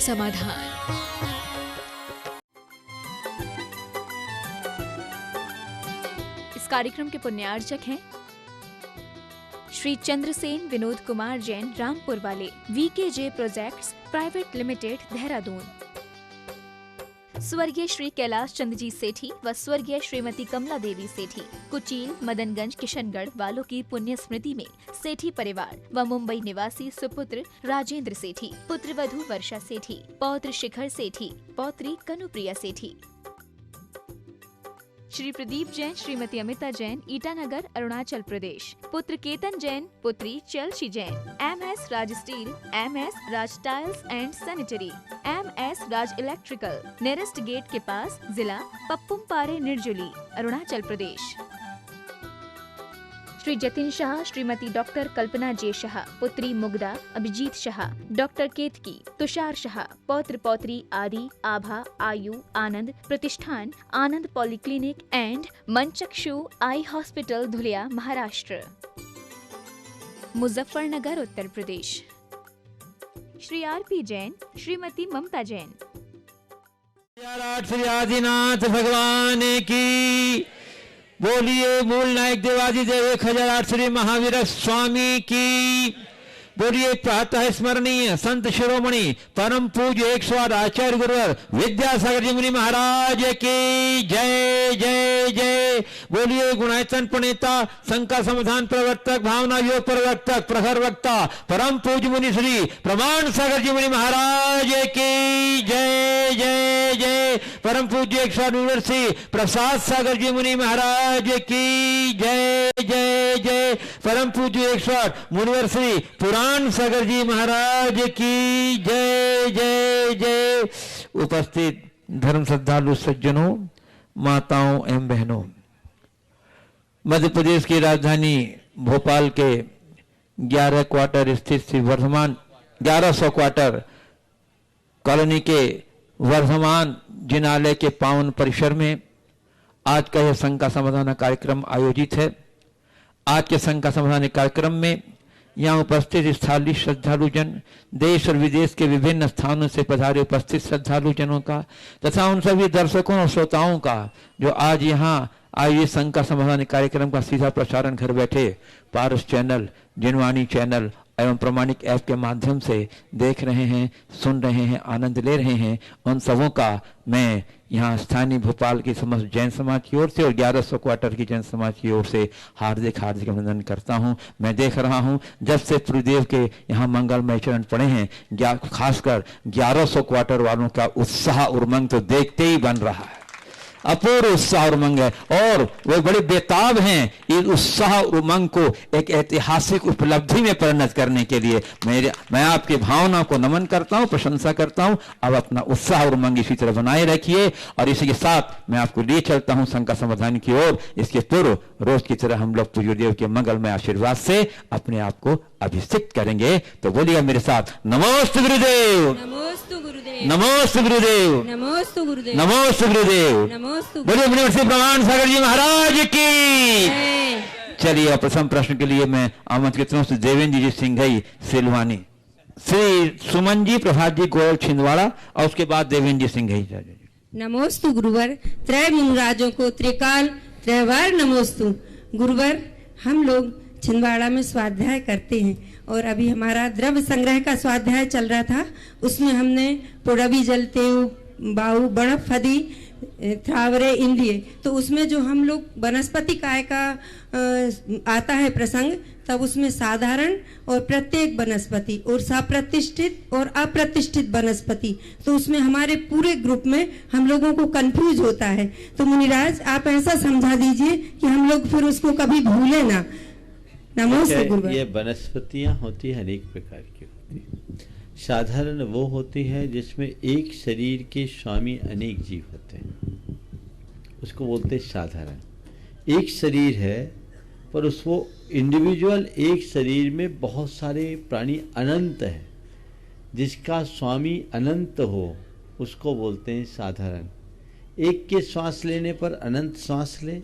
समाधान। इस कार्यक्रम के पुण्यार्चक हैं श्री चंद्रसेन विनोद कुमार जैन, रामपुर वाले, VKJ projects private limited, Dehradun. स्वर्गीय श्री कैलाश चंद्र जी सेठी व स्वर्गीय श्रीमती कमला देवी सेठी, कुचील, मदनगंज, किशनगढ़ वालों की पुण्य स्मृति में सेठी परिवार व मुंबई निवासी सुपुत्र राजेंद्र सेठी, पुत्र वधू वर्षा सेठी, पौत्र शिखर सेठी, पौत्री कनुप्रिया सेठी। श्री प्रदीप जैन, श्रीमती अमिता जैन, ईटानगर, अरुणाचल प्रदेश, पुत्र केतन जैन, पुत्री Chalshi Jain, MS Raj steel, MS Raj tiles and sanitary, MS Raj electrical, nearest gate के पास, जिला पप्पुमपारे, निर्जुली, अरुणाचल प्रदेश। श्री जतिन शाह, श्रीमती डॉक्टर कल्पना जे शाह, पुत्री मुग्धा, अभिजीत शाह, डॉक्टर केतकी, तुषार शाह, पौत्र पौत्री Aadi, Aabha, Aayu, Anand Pratishthan, Anand polyclinic and Manchakshu eye hospital, Dhulia, Maharashtra. Muzaffarnagar, Uttar Pradesh. Shri RP Jain, Shrimati Mamta Jain. Shri Adinath भगवान की बोलिए, मूल नायक देवादी देव 1008 श्री महावीर स्वामी की बोलिए। प्रातः स्मरणीय संत शिरोमणि परम पूज्य 108 आचार्य गुरुवर विद्यासागर जी मुनि महाराज की जय जय जय। बोलिए गुणायतन प्रणेता, शंका समाधान प्रवर्तक, भावना योग प्रवर्तक, प्रखर वक्ता परम पूज्य मुनि श्री प्रमाण सागर जी मुनि महाराज की जय जय जय। परम पूज्य 108 यूनिवर्सिटी प्रसाद सागर जी मुनि महाराज की जय जय जय। परम पूज्य 108 यूनिवर्सिटी पुराण सागर जी महाराज की जय जय जय। उपस्थित धर्म श्रद्धालु सज्जनों, माताओं एवं बहनों, मध्य प्रदेश की राजधानी भोपाल के 11 क्वार्टर स्थित श्री वर्धमान 1100 क्वार्टर कॉलोनी के वर्धमान जिनालय के पावन परिसर में आज का यह शंका समाधान कार्यक्रम आयोजित है। आज के शंका समाधान कार्यक्रम में यहाँ उपस्थित स्थानीय श्रद्धालु जन, देश और विदेश के विभिन्न स्थानों से पधारे उपस्थित श्रद्धालु जनों का तथा उन सभी दर्शकों और श्रोताओं का जो आज यहाँ आयोजित शंका समाधान कार्यक्रम का सीधा प्रसारण घर बैठे पारस चैनल, जिनवाणी चैनल एवं प्रमाणिक ऐप के माध्यम से देख रहे हैं, सुन रहे हैं, आनंद ले रहे हैं, उन सबों का मैं यहाँ स्थानीय भोपाल की समस्त जैन समाज की ओर से और 1100 क्वार्टर की जैन समाज की ओर से हार्दिक हार्दिक अभिनंदन करता हूँ। मैं देख रहा हूँ जब से गुरुदेव के यहाँ मंगलमय चरण पड़े हैं, खासकर 1100 क्वार्टर वालों का उत्साह और उमंग तो देखते ही बन रहा है, अपूर्व उत्साह और उमंग है और वे बड़े बेताब हैं इस उत्साह और उमंग को एक ऐतिहासिक उपलब्धि में परिणत करने के लिए। मैं आपकी भावना को नमन करता हूं, प्रशंसा करता हूं। अब अपना उत्साह और उमंग इसी तरह बनाए रखिए और इसी के साथ मैं आपको लिए चलता हूं शंका समाधान की ओर। इसके पूर्व रोज की तरह हम लोग पूज्यदेव के मंगलमय आशीर्वाद से अपने आप को अभिषिक्त करेंगे। तो बोलिए मेरे साथ, नमोस्तु गुरुदेव, नमोस्तु गुरुदेव, नमोस्तु गुरुदेव, नमोस्तु गुरुदेव, नमोस्तु गुरुदेव, नमोस्तु। बोलिए यूनिवर्सिटी प्रमाण सागर जी महाराज की। चलिए प्रथम प्रश्न के लिए मैं आमंत्रित हूं श्री देवेंद्र जी सिंघई सिलवानी, श्री सुमन जी, प्रभात जी गोयल छिंदवाड़ा और उसके बाद देवेंद्र जी सिंघई। नमोस्तु गुरुवर, त्रय मुनिराजों को त्रिकाल त्रयवार नमोस्तु। गुरुवर, हम लोग छिंदवाड़ा में स्वाध्याय करते हैं और अभी हमारा द्रव्य संग्रह का स्वाध्याय चल रहा था। उसमें हमने पुरबी जल, तेव, बाहु, बणप, फदी, थावरे, इंद्रिय, तो उसमें जो हम लोग वनस्पति काय का आता है प्रसंग, तब उसमें साधारण और प्रत्येक वनस्पति और सप्रतिष्ठित और अप्रतिष्ठित वनस्पति, तो उसमें हमारे पूरे ग्रुप में हम लोगों को कंफ्यूज होता है। तो मुनिराज आप ऐसा समझा दीजिए कि हम लोग फिर उसको कभी भूले ना। नमस्ते। ये वनस्पतियां होती है अनेक प्रकार की होती है। साधारण वो होती है जिसमें एक शरीर के स्वामी अनेक जीव होते हैं, उसको बोलते हैं साधारण। एक शरीर है पर उसको इंडिविजुअल एक शरीर में बहुत सारे प्राणी अनंत है, जिसका स्वामी अनंत हो उसको बोलते हैं साधारण। एक के श्वास लेने पर अनंत श्वास ले,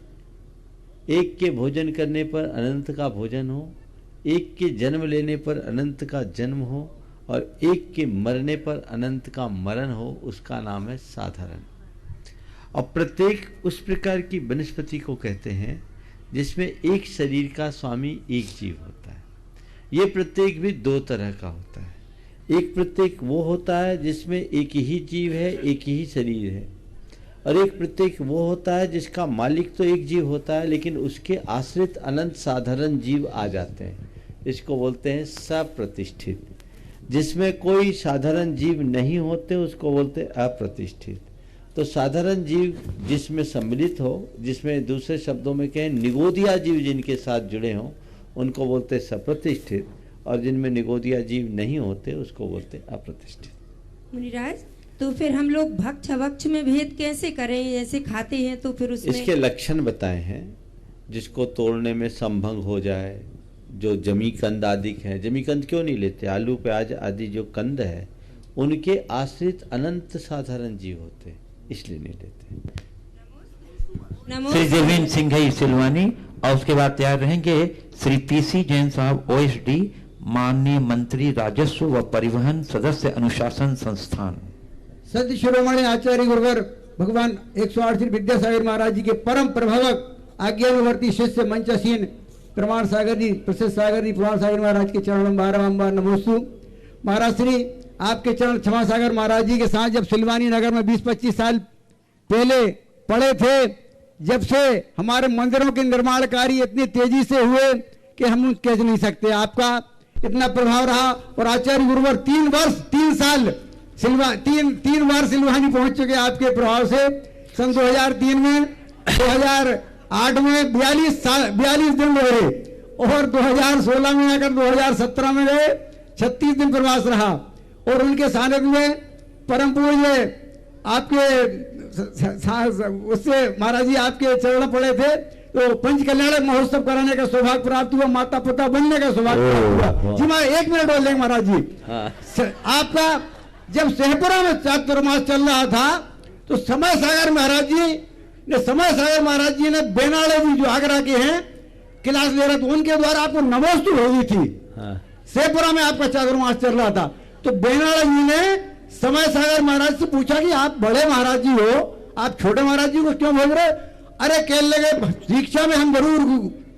एक के भोजन करने पर अनंत का भोजन हो, एक के जन्म लेने पर अनंत का जन्म हो और एक के मरने पर अनंत का मरण हो, उसका नाम है साधारण। और प्रत्येक उस प्रकार की वनस्पति को कहते हैं जिसमें एक शरीर का स्वामी एक जीव होता है। ये प्रत्येक भी दो तरह का होता है। एक प्रत्येक वो होता है जिसमें एक ही जीव है, एक ही शरीर है, और एक प्रत्येक वो होता है जिसका मालिक तो एक जीव होता है लेकिन उसके आश्रित अनंत साधारण जीव आ जाते हैं। इसको बोलते हैं सप्रतिष्ठित। जिसमें कोई साधारण जीव नहीं होते उसको बोलते हैं अप्रतिष्ठित। तो साधारण जीव जिसमें सम्मिलित हो, जिसमें दूसरे शब्दों में कहें निगोदिया जीव जिनके साथ जुड़े हों, उनको बोलते हैं सप्रतिष्ठित, और जिनमें निगोदिया जीव नहीं होते उसको बोलते हैं अप्रतिष्ठित। मुनिराज, तो फिर हम लोग भक्ष अभक्ष में भेद कैसे करें? जैसे खाते हैं तो फिर उसमें इसके लक्षण बताए हैं। जिसको तोड़ने में संभंग हो जाए, जो जमी कंद आदि हैं, जमी कंद क्यों नहीं लेते? आलू प्याज आदि जो कंद है उनके आश्रित अनंत साधारण जीव होते हैं, इसलिए नहीं लेते। श्री जयवीन सिंह सिलवानी, और उसके बाद तैयार रहेंगे श्री पीसी जैन साहब, ओएसडी, माननीय मंत्री राजस्व व परिवहन, सदस्य अनुशासन संस्थान। संत शिरोमणि आचार्य गुरुवर भगवान 108 श्री विद्यासागर महाराज जी के परम प्रभावक आज्ञानुवर्ती शिष्य मंचासीन प्रमाण सागर जी, प्रसिद्ध सागर जी, प्रमाण सागर महाराज के चरणों बारंबार नमोस्तु। महाराज श्री आपके चरण क्षमा सागर महाराज जी के साथ जब सिलवानी नगर में 20-25 साल पहले पड़े थे, जब से हमारे मंदिरों के निर्माण कार्य इतनी तेजी से हुए कि हम कह नहीं सकते। आपका इतना प्रभाव रहा। और आचार्य गुरुवर 3 साल तीन बार सिलवानी पहुंच चुके आपके प्रभाव से। सन 2003 में, 2008 में 42 दिन रहे, और 2016 में आकर 2017 में गए, 36 दिन प्रवास रहा। और उनके सानिध्य में परम पूज्य आपके उससे महाराज जी आपके चरण पड़े थे, तो पंच कल्याणक महोत्सव कराने का सौभाग्य प्राप्त हुआ, माता पिता बनने का सौभाग्य प्राप्त हुआ। जी मैं 1 मिनट बोल देंगे महाराज जी। आपका जब सहपुरा में चातुर्मास चल रहा था तो समय सागर महाराज जी ने बेनाले जी जो आगरा के हैं क्लास ले रहे थे, उनके द्वारा आपको नमोस्तु भेजी थी। सहपुरा में आपका चातुर्मास चल रहा था, तो बेनाले जी ने समय सागर महाराज से पूछा कि आप बड़े महाराज जी हो, आप छोटे महाराज जी को क्यों भेज रहे? अरे कहने लगे शिक्षा में हम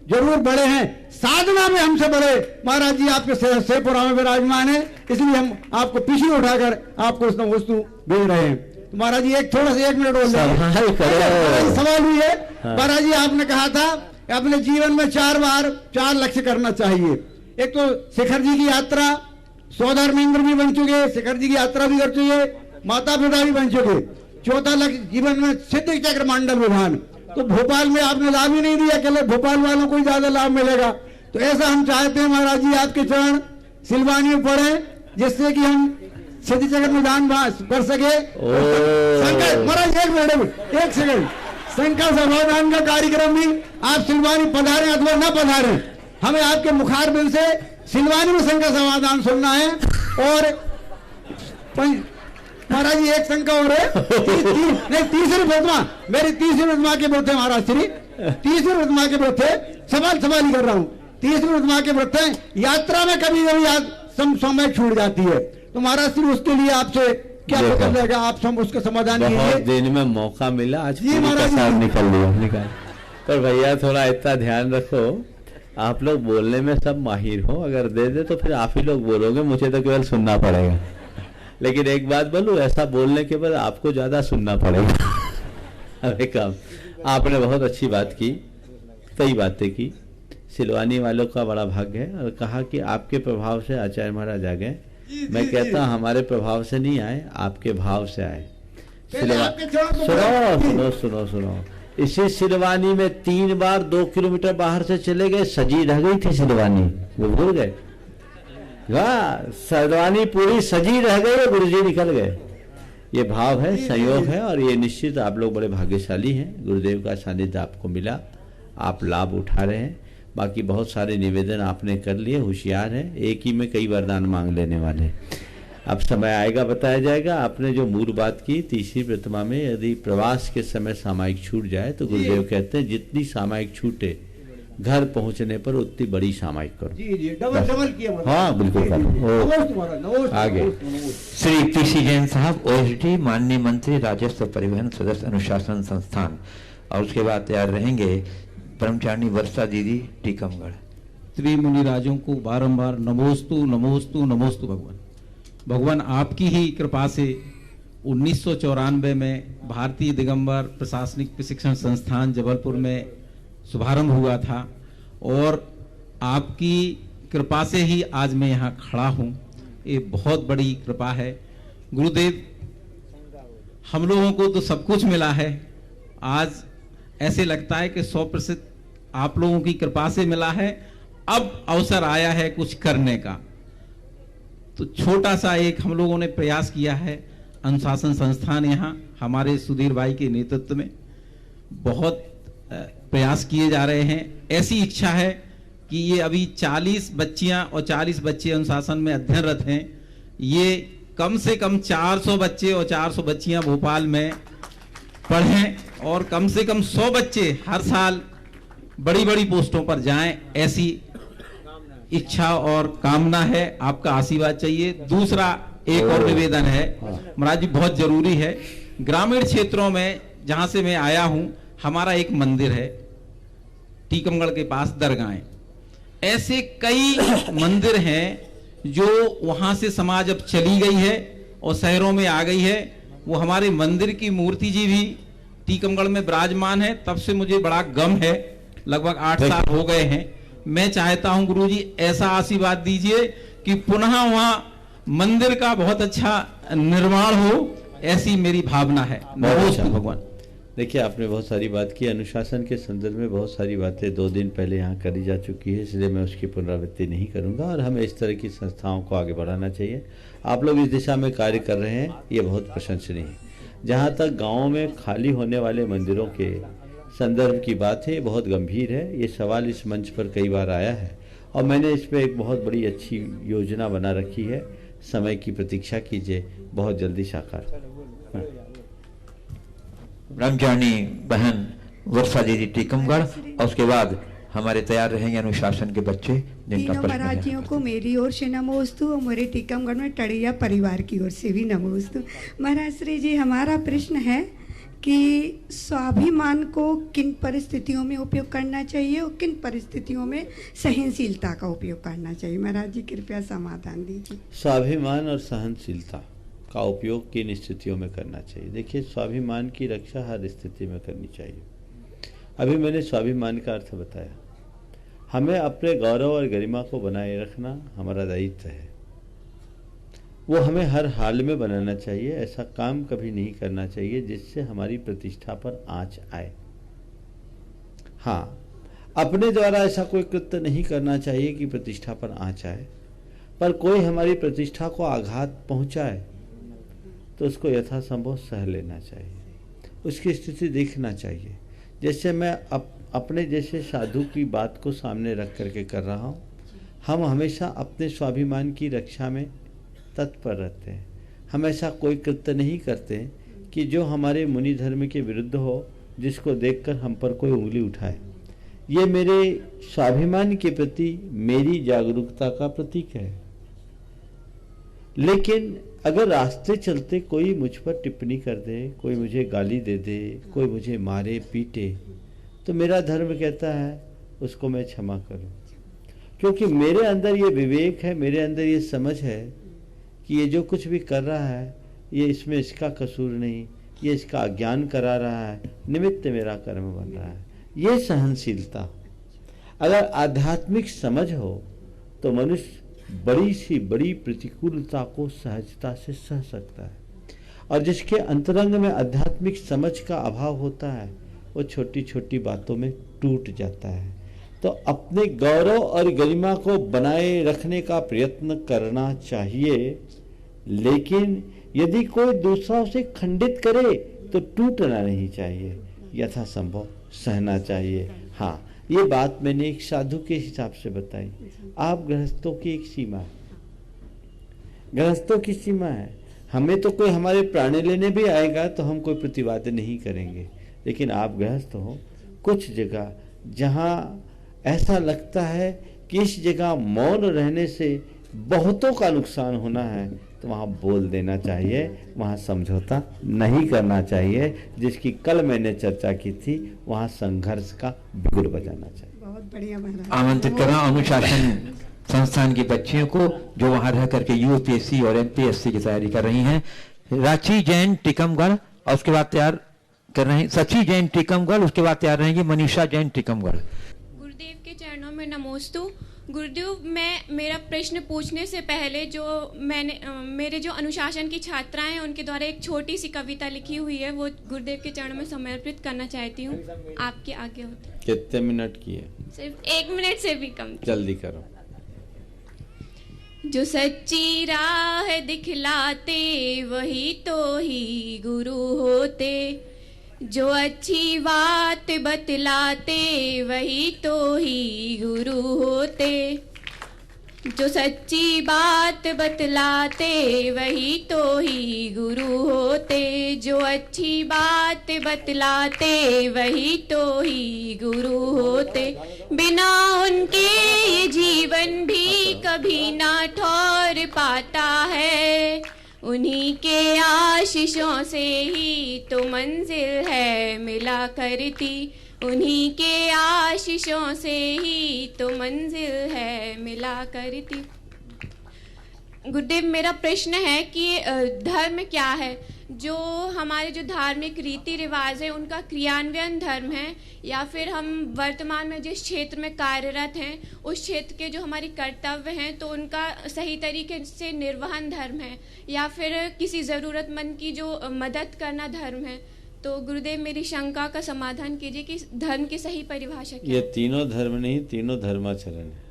जरूर बड़े हैं, साधना में हमसे बड़े महाराज जी आपके सहपुरा में विराजमान है, इसलिए हम आपको पीछे उठाकर आपको उस वस्तु भेज रहे हैं। तो महाराज जी थोड़ा सा 1 मिनट बोल रहे सवाल हुई है। महाराज जी आपने कहा था अपने जीवन में 4 लक्ष्य करना चाहिए। एक तो शिखर जी की यात्रा, सौधर्मेंद्र भी बन चुके, शिखर जी की यात्रा भी कर चुके, माता पिता भी बन चुके। 4था लक्ष्य जीवन में सिद्ध चक्र मंडल विधान, तो भोपाल में आपने लाभ ही नहीं दिया, अकेले भोपाल वालों को ही ज्यादा लाभ मिलेगा। तो ऐसा हम चाहते हैं महाराज जी आपके चरण सिलवानी में पड़े, जिससे कि हम सिद्ध चक्र विधान कर सके। महाराज 1 सेकंड, शंकर समाधान का कार्यक्रम भी आप सिलवानी पधारें अथवा न पधारें, हमें आपके मुखारबिंद से सिलवानी में शंकर समाधान सुनना है। और महाराज जी 1 शंका हो रहे नहीं, तीसरी प्रतिमा, मेरी तीसरी प्रतिमा के व्रत है महाराज श्री, तीसरी प्रतिमा के व्रत है, सवाल ही कर रहा हूँ। तीसरी प्रतिमा के व्रत है, यात्रा में कभी समय छूट जाती है, तो महाराज श्री उसके लिए आपसे क्या कर लेगा? आप उसका समाधान कीजिए। दिन में मौका मिला, आज जी महाराज निकल लिया। पर भैया थोड़ा इतना ध्यान रखो, आप लोग बोलने में सब माहिर हो, अगर दे दे तो फिर आप ही लोग बोलोगे, मुझे तो केवल सुनना पड़ेगा। लेकिन एक बात बोलूं, ऐसा बोलने के बाद आपको ज्यादा सुनना पड़ेगा। अरे काम, आपने बहुत अच्छी बात की, कई बातें की, सिलवानी वालों का बड़ा भाग्य है। और कहा कि आपके प्रभाव से आचार्य महाराज आ गए। मैं कहता हूं हमारे प्रभाव से नहीं आए, आपके भाव से आए। सुनो, इसी सिलवानी में 3 बार 2 किलोमीटर बाहर से चले गए, सजी रह गई थी सिलवानी, वो भूल गए। सिलवानी पूरी सजी रह गई और गुरुजी निकल गए। ये भाव है, संयोग है, और ये निश्चित आप लोग बड़े भाग्यशाली हैं। गुरुदेव का सानिध्य आपको मिला, आप लाभ उठा रहे हैं। बाकी बहुत सारे निवेदन आपने कर लिए, होशियार है, एक ही में कई वरदान मांग लेने वाले। अब समय आएगा बताया जाएगा। आपने जो मूल बात की, तीसरी प्रतिमा में यदि प्रवास के समय सामायिक छूट जाए तो गुरुदेव कहते हैं जितनी सामायिक छूटे घर पहुंचने पर उतनी बड़ी सामायिक करो। जी जी, डबल किया मतलब। हाँ बिल्कुल करो। नमोस्तु महाराज, नमोस्तु, आगे। नमोस्तु, नमोस्तु। श्री पीसी जैन साहब, ओएसडी, माननीय मंत्री राजस्व परिवहन सदस्य अनुशासन संस्थान। और उसके बाद तैयार रहेंगे ब्रह्मचारिणी वर्षा दीदी, टीकमगढ़। त्रिमुनिराजों को बारंबार नमोस्तु नमोस्तु नमोस्तु भगवान। भगवान आपकी ही कृपा से 1994 में भारतीय दिगंबर प्रशासनिक प्रशिक्षण संस्थान जबलपुर में शुभारंभ हुआ था और आपकी कृपा से ही आज मैं यहाँ खड़ा हूँ। ये बहुत बड़ी कृपा है गुरुदेव। हम लोगों को तो सब कुछ मिला है, आज ऐसे लगता है कि 100% आप लोगों की कृपा से मिला है। अब अवसर आया है कुछ करने का, तो छोटा सा एक हम लोगों ने प्रयास किया है। अनुशासन संस्थान यहाँ हमारे सुधीर भाई के नेतृत्व में बहुत प्रयास किए जा रहे हैं। ऐसी इच्छा है कि ये अभी 40 बच्चियां और 40 बच्चे अनुशासन में अध्ययनरत हैं। ये कम से कम 400 बच्चे और 400 बच्चियां भोपाल में पढ़ें और कम से कम 100 बच्चे हर साल बड़ी बड़ी पोस्टों पर जाएं। ऐसी इच्छा और कामना है, आपका आशीर्वाद चाहिए। दूसरा एक और निवेदन है महाराज जी, बहुत जरूरी है। ग्रामीण क्षेत्रों में जहां से मैं आया हूं, हमारा एक मंदिर है टीकमगढ़ के पास, दरगाहें। ऐसे कई मंदिर हैं जो वहां से समाज अब चली गई है और शहरों में आ गई है। वो हमारे मंदिर की मूर्ति जी भी टीकमगढ़ में विराजमान है। तब से मुझे बड़ा गम है, लगभग 8 साल हो गए हैं। मैं चाहता हूं गुरुजी ऐसा आशीर्वाद दीजिए कि पुनः वहां मंदिर का बहुत अच्छा निर्माण हो, ऐसी मेरी भावना है। नमोस्तु भगवान। देखिए, आपने बहुत सारी बात की। अनुशासन के संदर्भ में बहुत सारी बातें 2 दिन पहले यहाँ करी जा चुकी है, इसलिए मैं उसकी पुनरावृत्ति नहीं करूँगा। और हमें इस तरह की संस्थाओं को आगे बढ़ाना चाहिए। आप लोग इस दिशा में कार्य कर रहे हैं, ये बहुत प्रशंसनीय है। जहाँ तक गाँव में खाली होने वाले मंदिरों के संदर्भ की बात है, बहुत गंभीर है। ये सवाल इस मंच पर कई बार आया है और मैंने इस पर एक बहुत बड़ी अच्छी योजना बना रखी है। समय की प्रतीक्षा कीजिए, बहुत जल्दी साकार। ब्रह्मचारिणी बहन वर्षा दीदी, टीकमगढ़। और उसके बाद हमारे तैयार रहेंगे अनुशासन के बच्चे, जिनका तीनों प्रश्न महाराजियों को मेरी ओर से नमोस्तु और मेरे टीकमगढ़ में टड़िया परिवार की ओर से भी नमोस्तु। महाराज श्री जी, हमारा प्रश्न है कि स्वाभिमान को किन परिस्थितियों में उपयोग करना चाहिए और किन परिस्थितियों में सहनशीलता का उपयोग करना चाहिए। महाराज जी कृपया समाधान दीजिए। स्वाभिमान और सहनशीलता का उपयोग किन स्थितियों में करना चाहिए? देखिए, स्वाभिमान की रक्षा हर स्थिति में करनी चाहिए। अभी मैंने स्वाभिमान का अर्थ बताया। हमें अपने गौरव और गरिमा को बनाए रखना हमारा दायित्व है। वो हमें हर हाल में बनाना चाहिए। ऐसा काम कभी नहीं करना चाहिए जिससे हमारी प्रतिष्ठा पर आंच आए। हाँ, अपने द्वारा ऐसा कोई कृत्य नहीं करना चाहिए कि प्रतिष्ठा पर आंच आए, पर कोई हमारी प्रतिष्ठा को आघात पहुंचाए तो उसको यथासंभव सह लेना चाहिए। उसकी स्थिति देखना चाहिए। जैसे मैं अपने जैसे साधु की बात को सामने रख करके कर रहा हूँ, हम हमेशा अपने स्वाभिमान की रक्षा में तत्पर रहते हैं। हम ऐसा कोई कृत्य नहीं करते कि जो हमारे मुनि धर्म के विरुद्ध हो, जिसको देखकर हम पर कोई उंगली उठाए। ये मेरे स्वाभिमान के प्रति मेरी जागरूकता का प्रतीक है। लेकिन अगर रास्ते चलते कोई मुझ पर टिप्पणी कर दे, कोई मुझे गाली दे दे, कोई मुझे मारे पीटे, तो मेरा धर्म कहता है उसको मैं क्षमा करूं, क्योंकि मेरे अंदर ये विवेक है, मेरे अंदर ये समझ है कि ये जो कुछ भी कर रहा है ये इसमें इसका कसूर नहीं, ये इसका अज्ञान करा रहा है, निमित्त मेरा कर्म बन रहा है। ये सहनशीलता, अगर आध्यात्मिक समझ हो तो मनुष्य बड़ी सी बड़ी प्रतिकूलता को सहजता से सह सकता है। और जिसके अंतरंग में आध्यात्मिक समझ का अभाव होता है वो छोटी छोटी बातों में टूट जाता है। तो अपने गौरव और गरिमा को बनाए रखने का प्रयत्न करना चाहिए, लेकिन यदि कोई दूसरा उसे खंडित करे तो टूटना नहीं चाहिए, यथासंभव सहना चाहिए। हाँ, ये बात मैंने एक साधु के हिसाब से बताई। आप गृहस्थों की एक सीमा है, गृहस्थों की सीमा है। हमें तो कोई हमारे प्राण लेने भी आएगा तो हम कोई प्रतिवाद नहीं करेंगे, लेकिन आप गृहस्थ हो। कुछ जगह जहाँ ऐसा लगता है कि इस जगह मौन रहने से बहुतों का नुकसान होना है, तो वहाँ बोल देना चाहिए, वहाँ समझौता नहीं करना चाहिए। जिसकी कल मैंने चर्चा की थी, वहाँ संघर्ष का बिगुल बजाना चाहिए। बहुत बढ़िया महाराज। आमंत्रित कर रहा हूं अनुशासन संस्थान की बच्चियों को जो वहां रह करके यूपीएससी और एमपीएससी की तैयारी कर रही हैं। रांची जैन टीकमगढ़, और उसके बाद तैयार कर रहे हैं सची जैन टीकमगढ़, उसके बाद तैयार रहेंगी मनीषा जैन टीकमगढ़। गुरुदेव के चरणों में नमोस्तु। गुरुदेव, मैं मेरा प्रश्न पूछने से पहले जो मेरे जो अनुशासन की छात्राएं हैं उनके द्वारा एक छोटी सी कविता लिखी हुई है, वो गुरुदेव के चरणों में समर्पित करना चाहती हूँ। आपके आगे होते। कितने मिनट की है? सिर्फ 1 मिनट से भी कम। जल्दी करो। जो सच्ची राह दिखलाते वही तो ही गुरु होते, जो अच्छी बात बतलाते वही तो ही गुरु होते, जो सच्ची बात बतलाते वही तो ही गुरु होते, जो अच्छी बात बतलाते वही तो ही गुरु होते, बिना उनके ये जीवन भी कभी ना ठहर पाता है, उन्हीं के आशीषों से ही तो मंजिल है मिला करती, उन्हीं के आशीषों से ही तो मंजिल है मिला करती। गुरुदेव, मेरा प्रश्न है कि धर्म क्या है? जो हमारे जो धार्मिक रीति रिवाज है उनका क्रियान्वयन धर्म है, या फिर हम वर्तमान में जिस क्षेत्र में कार्यरत हैं उस क्षेत्र के जो हमारी कर्तव्य हैं तो उनका सही तरीके से निर्वहन धर्म है, या फिर किसी ज़रूरतमंद की जो मदद करना धर्म है? तो गुरुदेव, मेरी शंका का समाधान कीजिए कि धर्म की सही परिभाषा क्या है? ये तीनों धर्म नहीं, तीनों धर्माचरण है।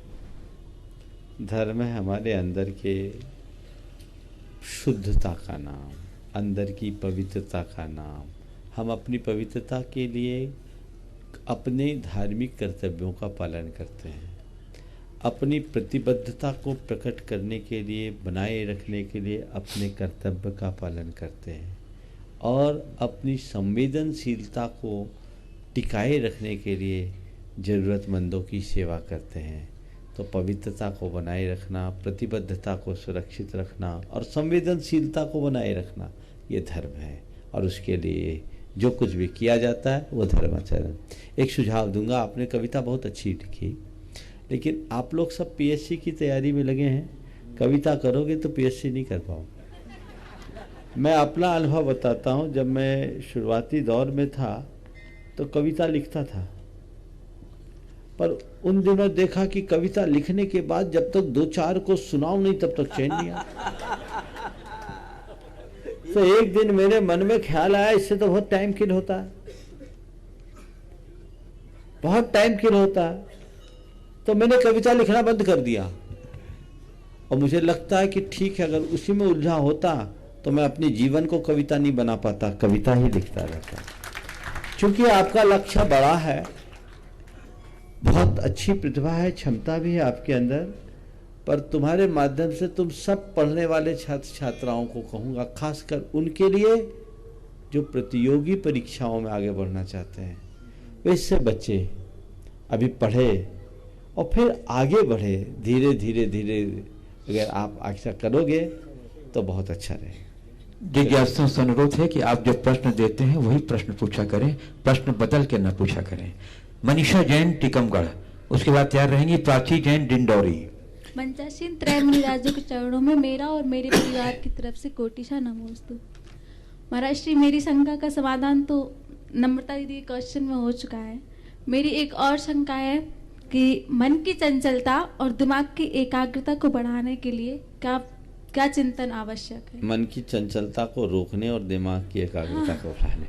धर्म है हमारे अंदर के शुद्धता का नाम, अंदर की पवित्रता का नाम। हम अपनी पवित्रता के लिए अपने धार्मिक कर्तव्यों का पालन करते हैं, अपनी प्रतिबद्धता को प्रकट करने के लिए, बनाए रखने के लिए अपने कर्तव्य का पालन करते हैं, और अपनी संवेदनशीलता को टिकाए रखने के लिए ज़रूरतमंदों की सेवा करते हैं। तो पवित्रता को बनाए रखना, प्रतिबद्धता को सुरक्षित रखना और संवेदनशीलता को बनाए रखना, ये धर्म है। और उसके लिए जो कुछ भी किया जाता है वो धर्माचरण। एक सुझाव दूंगा, आपने कविता बहुत अच्छी लिखी, लेकिन आप लोग सब पीएससी की तैयारी में लगे हैं, कविता करोगे तो पीएससी नहीं कर पाओ। मैं अपना अनुभव बताता हूँ। जब मैं शुरुआती दौर में था तो कविता लिखता था, पर उन दिनों देखा कि कविता लिखने के बाद जब तक 2-4 को सुनाऊं नहीं तब तक चैन नहीं आता। तो एक दिन मेरे मन में ख्याल आया, इससे तो बहुत टाइम किल होता है, बहुत टाइम किल होता है। तो मैंने कविता लिखना बंद कर दिया, और मुझे लगता है कि ठीक है, अगर उसी में उलझा होता तो मैं अपने जीवन को कविता नहीं बना पाता, कविता ही लिखता रहता। क्योंकि आपका लक्ष्य बड़ा है, बहुत अच्छी प्रतिभा है, क्षमता भी है आपके अंदर, पर तुम्हारे माध्यम से तुम सब पढ़ने वाले छात्र छात्राओं को कहूँगा, खासकर उनके लिए जो प्रतियोगी परीक्षाओं में आगे बढ़ना चाहते हैं, वे इससे बच्चे अभी पढ़े और फिर आगे बढ़े, धीरे धीरे धीरे अगर आप ऐसा करोगे तो बहुत अच्छा रहेगा। जिज्ञासुओं से अनुरोध है कि आप जो प्रश्न देते हैं वही प्रश्न पूछा करें, प्रश्न बदल के न पूछा करें। मनीषा जैन टीकमगढ़, उसके बाद तैयार रहेंगी प्राची जैन डिंडौरी। मंचासीन त्रय मुनिराजों के चरणों में मेरा और मेरे परिवार की तरफ से कोटिशा नमोस्तु। महाराज श्री, मेरी शंका का समाधान तो नम्रता दीदी के क्वेश्चन में हो चुका है। मेरी एक और शंका है कि मन की चंचलता और दिमाग की एकाग्रता को बढ़ाने के लिए क्या चिंतन आवश्यक है? मन की चंचलता को रोकने और दिमाग की एकाग्रता को बढ़ाने।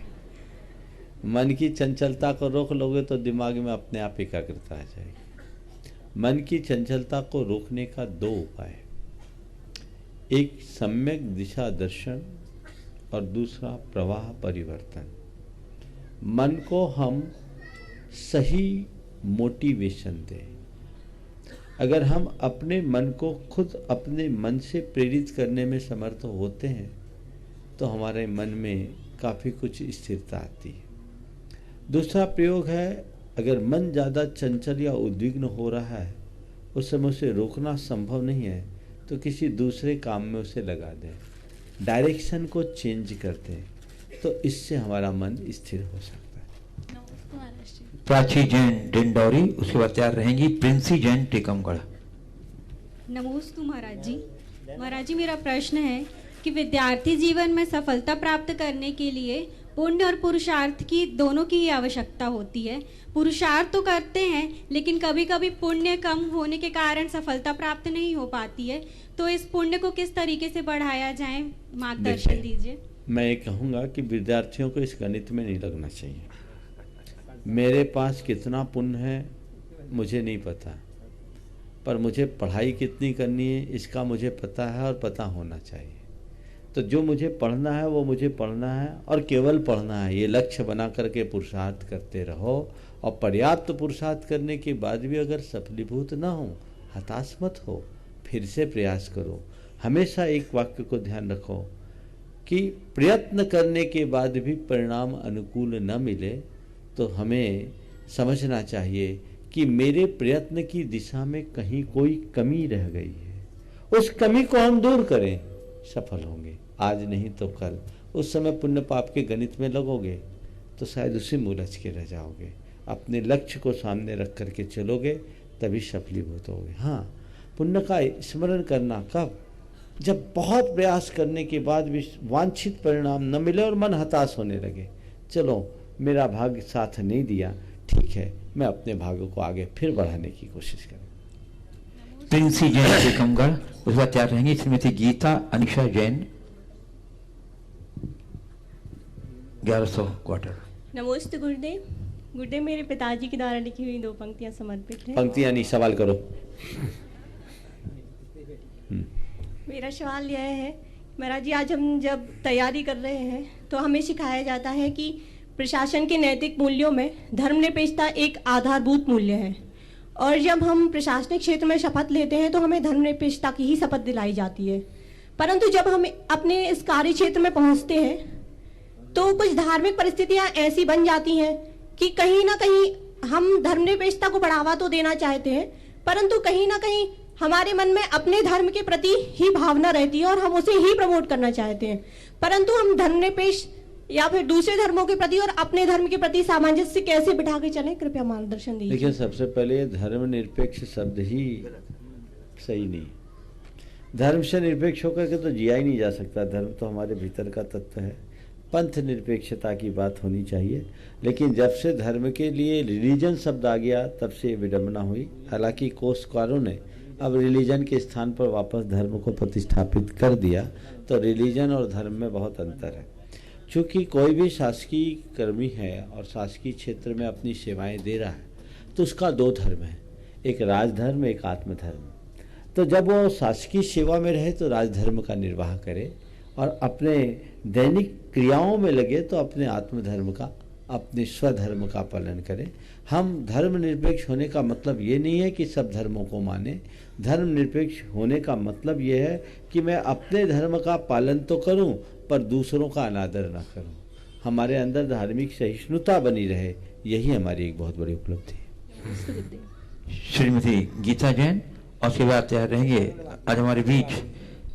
मन की चंचलता को रोक लोगे तो दिमाग में अपने आप एकाग्रता आ जाएगी। मन की चंचलता को रोकने का 2 उपाय, एक सम्यक दिशा दर्शन और दूसरा प्रवाह परिवर्तन। मन को हम सही मोटिवेशन दें। अगर हम अपने मन को खुद अपने मन से प्रेरित करने में समर्थ होते हैं तो हमारे मन में काफ़ी कुछ स्थिरता आती है। दूसरा प्रयोग है अगर मन ज़्यादा चंचल या उद्विग्न हो रहा है, उस समय उसे रोकना संभव नहीं है, तो किसी दूसरे काम में उसे लगा दें, डायरेक्शन को चेंज कर दें, तो इससे हमारा मन स्थिर हो सकता है। प्राची जैन डिंडौरी, उसके बाद तैयार रहेंगी प्रिंसी जैन टीकमगढ़। नमोस्तु महाराज जी। महाराज जी, मेरा प्रश्न है कि विद्यार्थी जीवन में सफलता प्राप्त करने के लिए पुण्य और पुरुषार्थ की दोनों की ही आवश्यकता होती है। पुरुषार्थ तो करते हैं, लेकिन कभी कभी पुण्य कम होने के कारण सफलता प्राप्त नहीं हो पाती है, तो इस पुण्य को किस तरीके से बढ़ाया जाए, मार्गदर्शन दीजिए। मैं ये कहूँगा कि विद्यार्थियों को इस गणित में नहीं लगना चाहिए। मेरे पास कितना पुण्य है मुझे नहीं पता, पर मुझे पढ़ाई कितनी करनी है इसका मुझे पता है और पता होना चाहिए। तो जो मुझे पढ़ना है वो मुझे पढ़ना है और केवल पढ़ना है, ये लक्ष्य बना करके पुरुषार्थ करते रहो। और पर्याप्त पुरुषार्थ करने के बाद भी अगर सफलीभूत ना हो, हताश मत हो, फिर से प्रयास करो। हमेशा एक वाक्य को ध्यान रखो कि प्रयत्न करने के बाद भी परिणाम अनुकूल न मिले तो हमें समझना चाहिए कि मेरे प्रयत्न की दिशा में कहीं कोई कमी रह गई है, उस कमी को हम दूर करें, सफल होंगे। आज नहीं तो कल। उस समय पुण्य पाप के गणित में लगोगे तो शायद उसी में उलझ के रह जाओगे। अपने लक्ष्य को सामने रख करके चलोगे तभी सफलीभूत होगे। हाँ, पुण्य का स्मरण करना कब? जब बहुत प्रयास करने के बाद भी वांछित परिणाम न मिले और मन हताश होने लगे। चलो, मेरा भाग्य साथ नहीं दिया, ठीक है, मैं अपने भाग्य को आगे फिर बढ़ाने की कोशिश करूँ। प्रिंसी जैन टीकमगढ़, उसके बाद तैयार रहेंगी श्रीमती गीता अनिशा जैन 1100 क्वार्टर। नमस्ते गुरुदेव। गुरुदेव, मेरे पिताजी के द्वारा लिखी हुई 2 पंक्तियां समर्पित हैं। पंक्तियां नहीं, सवाल करो। मेरा सवाल यह है महाराज जी, आज हम जब तैयारी कर रहे हैं तो हमें सिखाया जाता है कि प्रशासन के नैतिक मूल्यों में धर्मनिरपेक्षता एक आधारभूत मूल्य है, और जब हम प्रशासनिक क्षेत्र में शपथ लेते हैं तो हमें धर्मनिरपेक्षता की ही शपथ दिलाई जाती है। परंतु जब हम अपने इस कार्य क्षेत्र में पहुंचते हैं तो कुछ धार्मिक परिस्थितियां ऐसी बन जाती हैं कि कहीं ना कहीं हम धर्मनिरपेक्षता को बढ़ावा तो देना चाहते हैं, परंतु कहीं ना कहीं हमारे मन में अपने धर्म के प्रति ही भावना रहती है और हम उसे ही प्रमोट करना चाहते हैं, परंतु हम धर्मनिरपेक्ष या फिर दूसरे धर्मों के प्रति और अपने धर्म के प्रति सामंजस्य कैसे बिठा के चलें, कृपया मार्गदर्शन दीजिए। देखिए, सबसे पहले धर्मनिरपेक्ष शब्द ही सही नहीं। धर्म से निरपेक्ष होकर के तो जिया ही नहीं जा सकता। धर्म तो हमारे भीतर का तत्व है। पंथ निरपेक्षता की बात होनी चाहिए, लेकिन जब से धर्म के लिए रिलीजन शब्द आ गया तब से विडंबना हुई। हालांकि कोशकारों ने अब रिलीजन के स्थान पर वापस धर्म को प्रतिष्ठापित कर दिया, तो रिलीजन और धर्म में बहुत अंतर है। चूँकि कोई भी शासकीय कर्मी है और शासकीय क्षेत्र में अपनी सेवाएं दे रहा है तो उसका 2 धर्म है, एक राजधर्म, एक आत्मधर्म। तो जब वो शासकीय सेवा में रहे तो राजधर्म का निर्वाह करे और अपने दैनिक क्रियाओं में लगे तो अपने आत्मधर्म का, अपने स्वधर्म का पालन करें। हम धर्मनिरपेक्ष होने का मतलब ये नहीं है कि सब धर्मों को माने। धर्मनिरपेक्ष होने का मतलब ये है कि मैं अपने धर्म का पालन तो करूं पर दूसरों का अनादर ना करूं। हमारे अंदर धार्मिक सहिष्णुता बनी रहे, यही हमारी एक बहुत बड़ी उपलब्धि है। श्रीमती गीता जैन, और उसके बाद तैयार रहेंगे आज हमारे बीच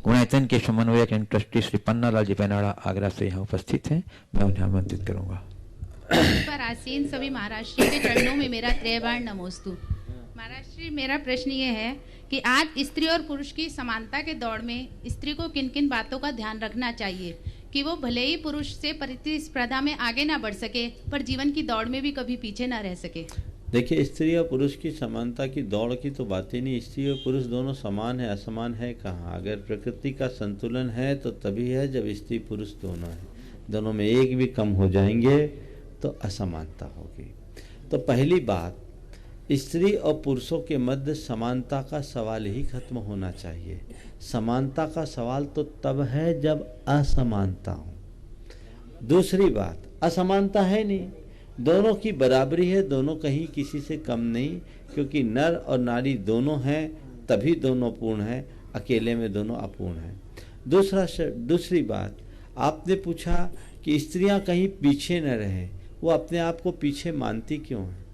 गुणायतन के समन्वयक एंड ट्रस्टी श्री पन्ना लाल जी पैनाड़ा आगरा से यहाँ उपस्थित हैं। मैं उन्हें आमंत्रित करूँगा। पर आसीन सभी महाराष्ट्र के चरणों में मेरा त्रैवार नमोस्तु। महाराष्ट्र, मेरा प्रश्न ये है कि आज स्त्री और पुरुष की समानता के दौड़ में स्त्री को किन किन बातों का ध्यान रखना चाहिए कि वो भले ही पुरुष से प्रतिस्पर्धा में आगे ना बढ़ सके पर जीवन की दौड़ में भी कभी पीछे ना रह सके। देखिए, स्त्री और पुरुष की समानता की दौड़ की तो बात ही नहीं। स्त्री और पुरुष दोनों समान है, असमान है कहाँ? अगर प्रकृति का संतुलन है तो तभी है जब स्त्री पुरुष दोनों है। दोनों में एक भी कम हो जाएंगे तो असमानता होगी। तो पहली बात, स्त्री और पुरुषों के मध्य समानता का सवाल ही खत्म होना चाहिए। समानता का सवाल तो तब है जब असमानता हो। दूसरी बात, असमानता है नहीं, दोनों की बराबरी है, दोनों कहीं किसी से कम नहीं, क्योंकि नर और नारी दोनों हैं तभी दोनों पूर्ण हैं, अकेले में दोनों अपूर्ण हैं। दूसरी बात, आपने पूछा कि स्त्रियां कहीं पीछे न रहें, वो अपने आप को पीछे मानती क्यों हैं?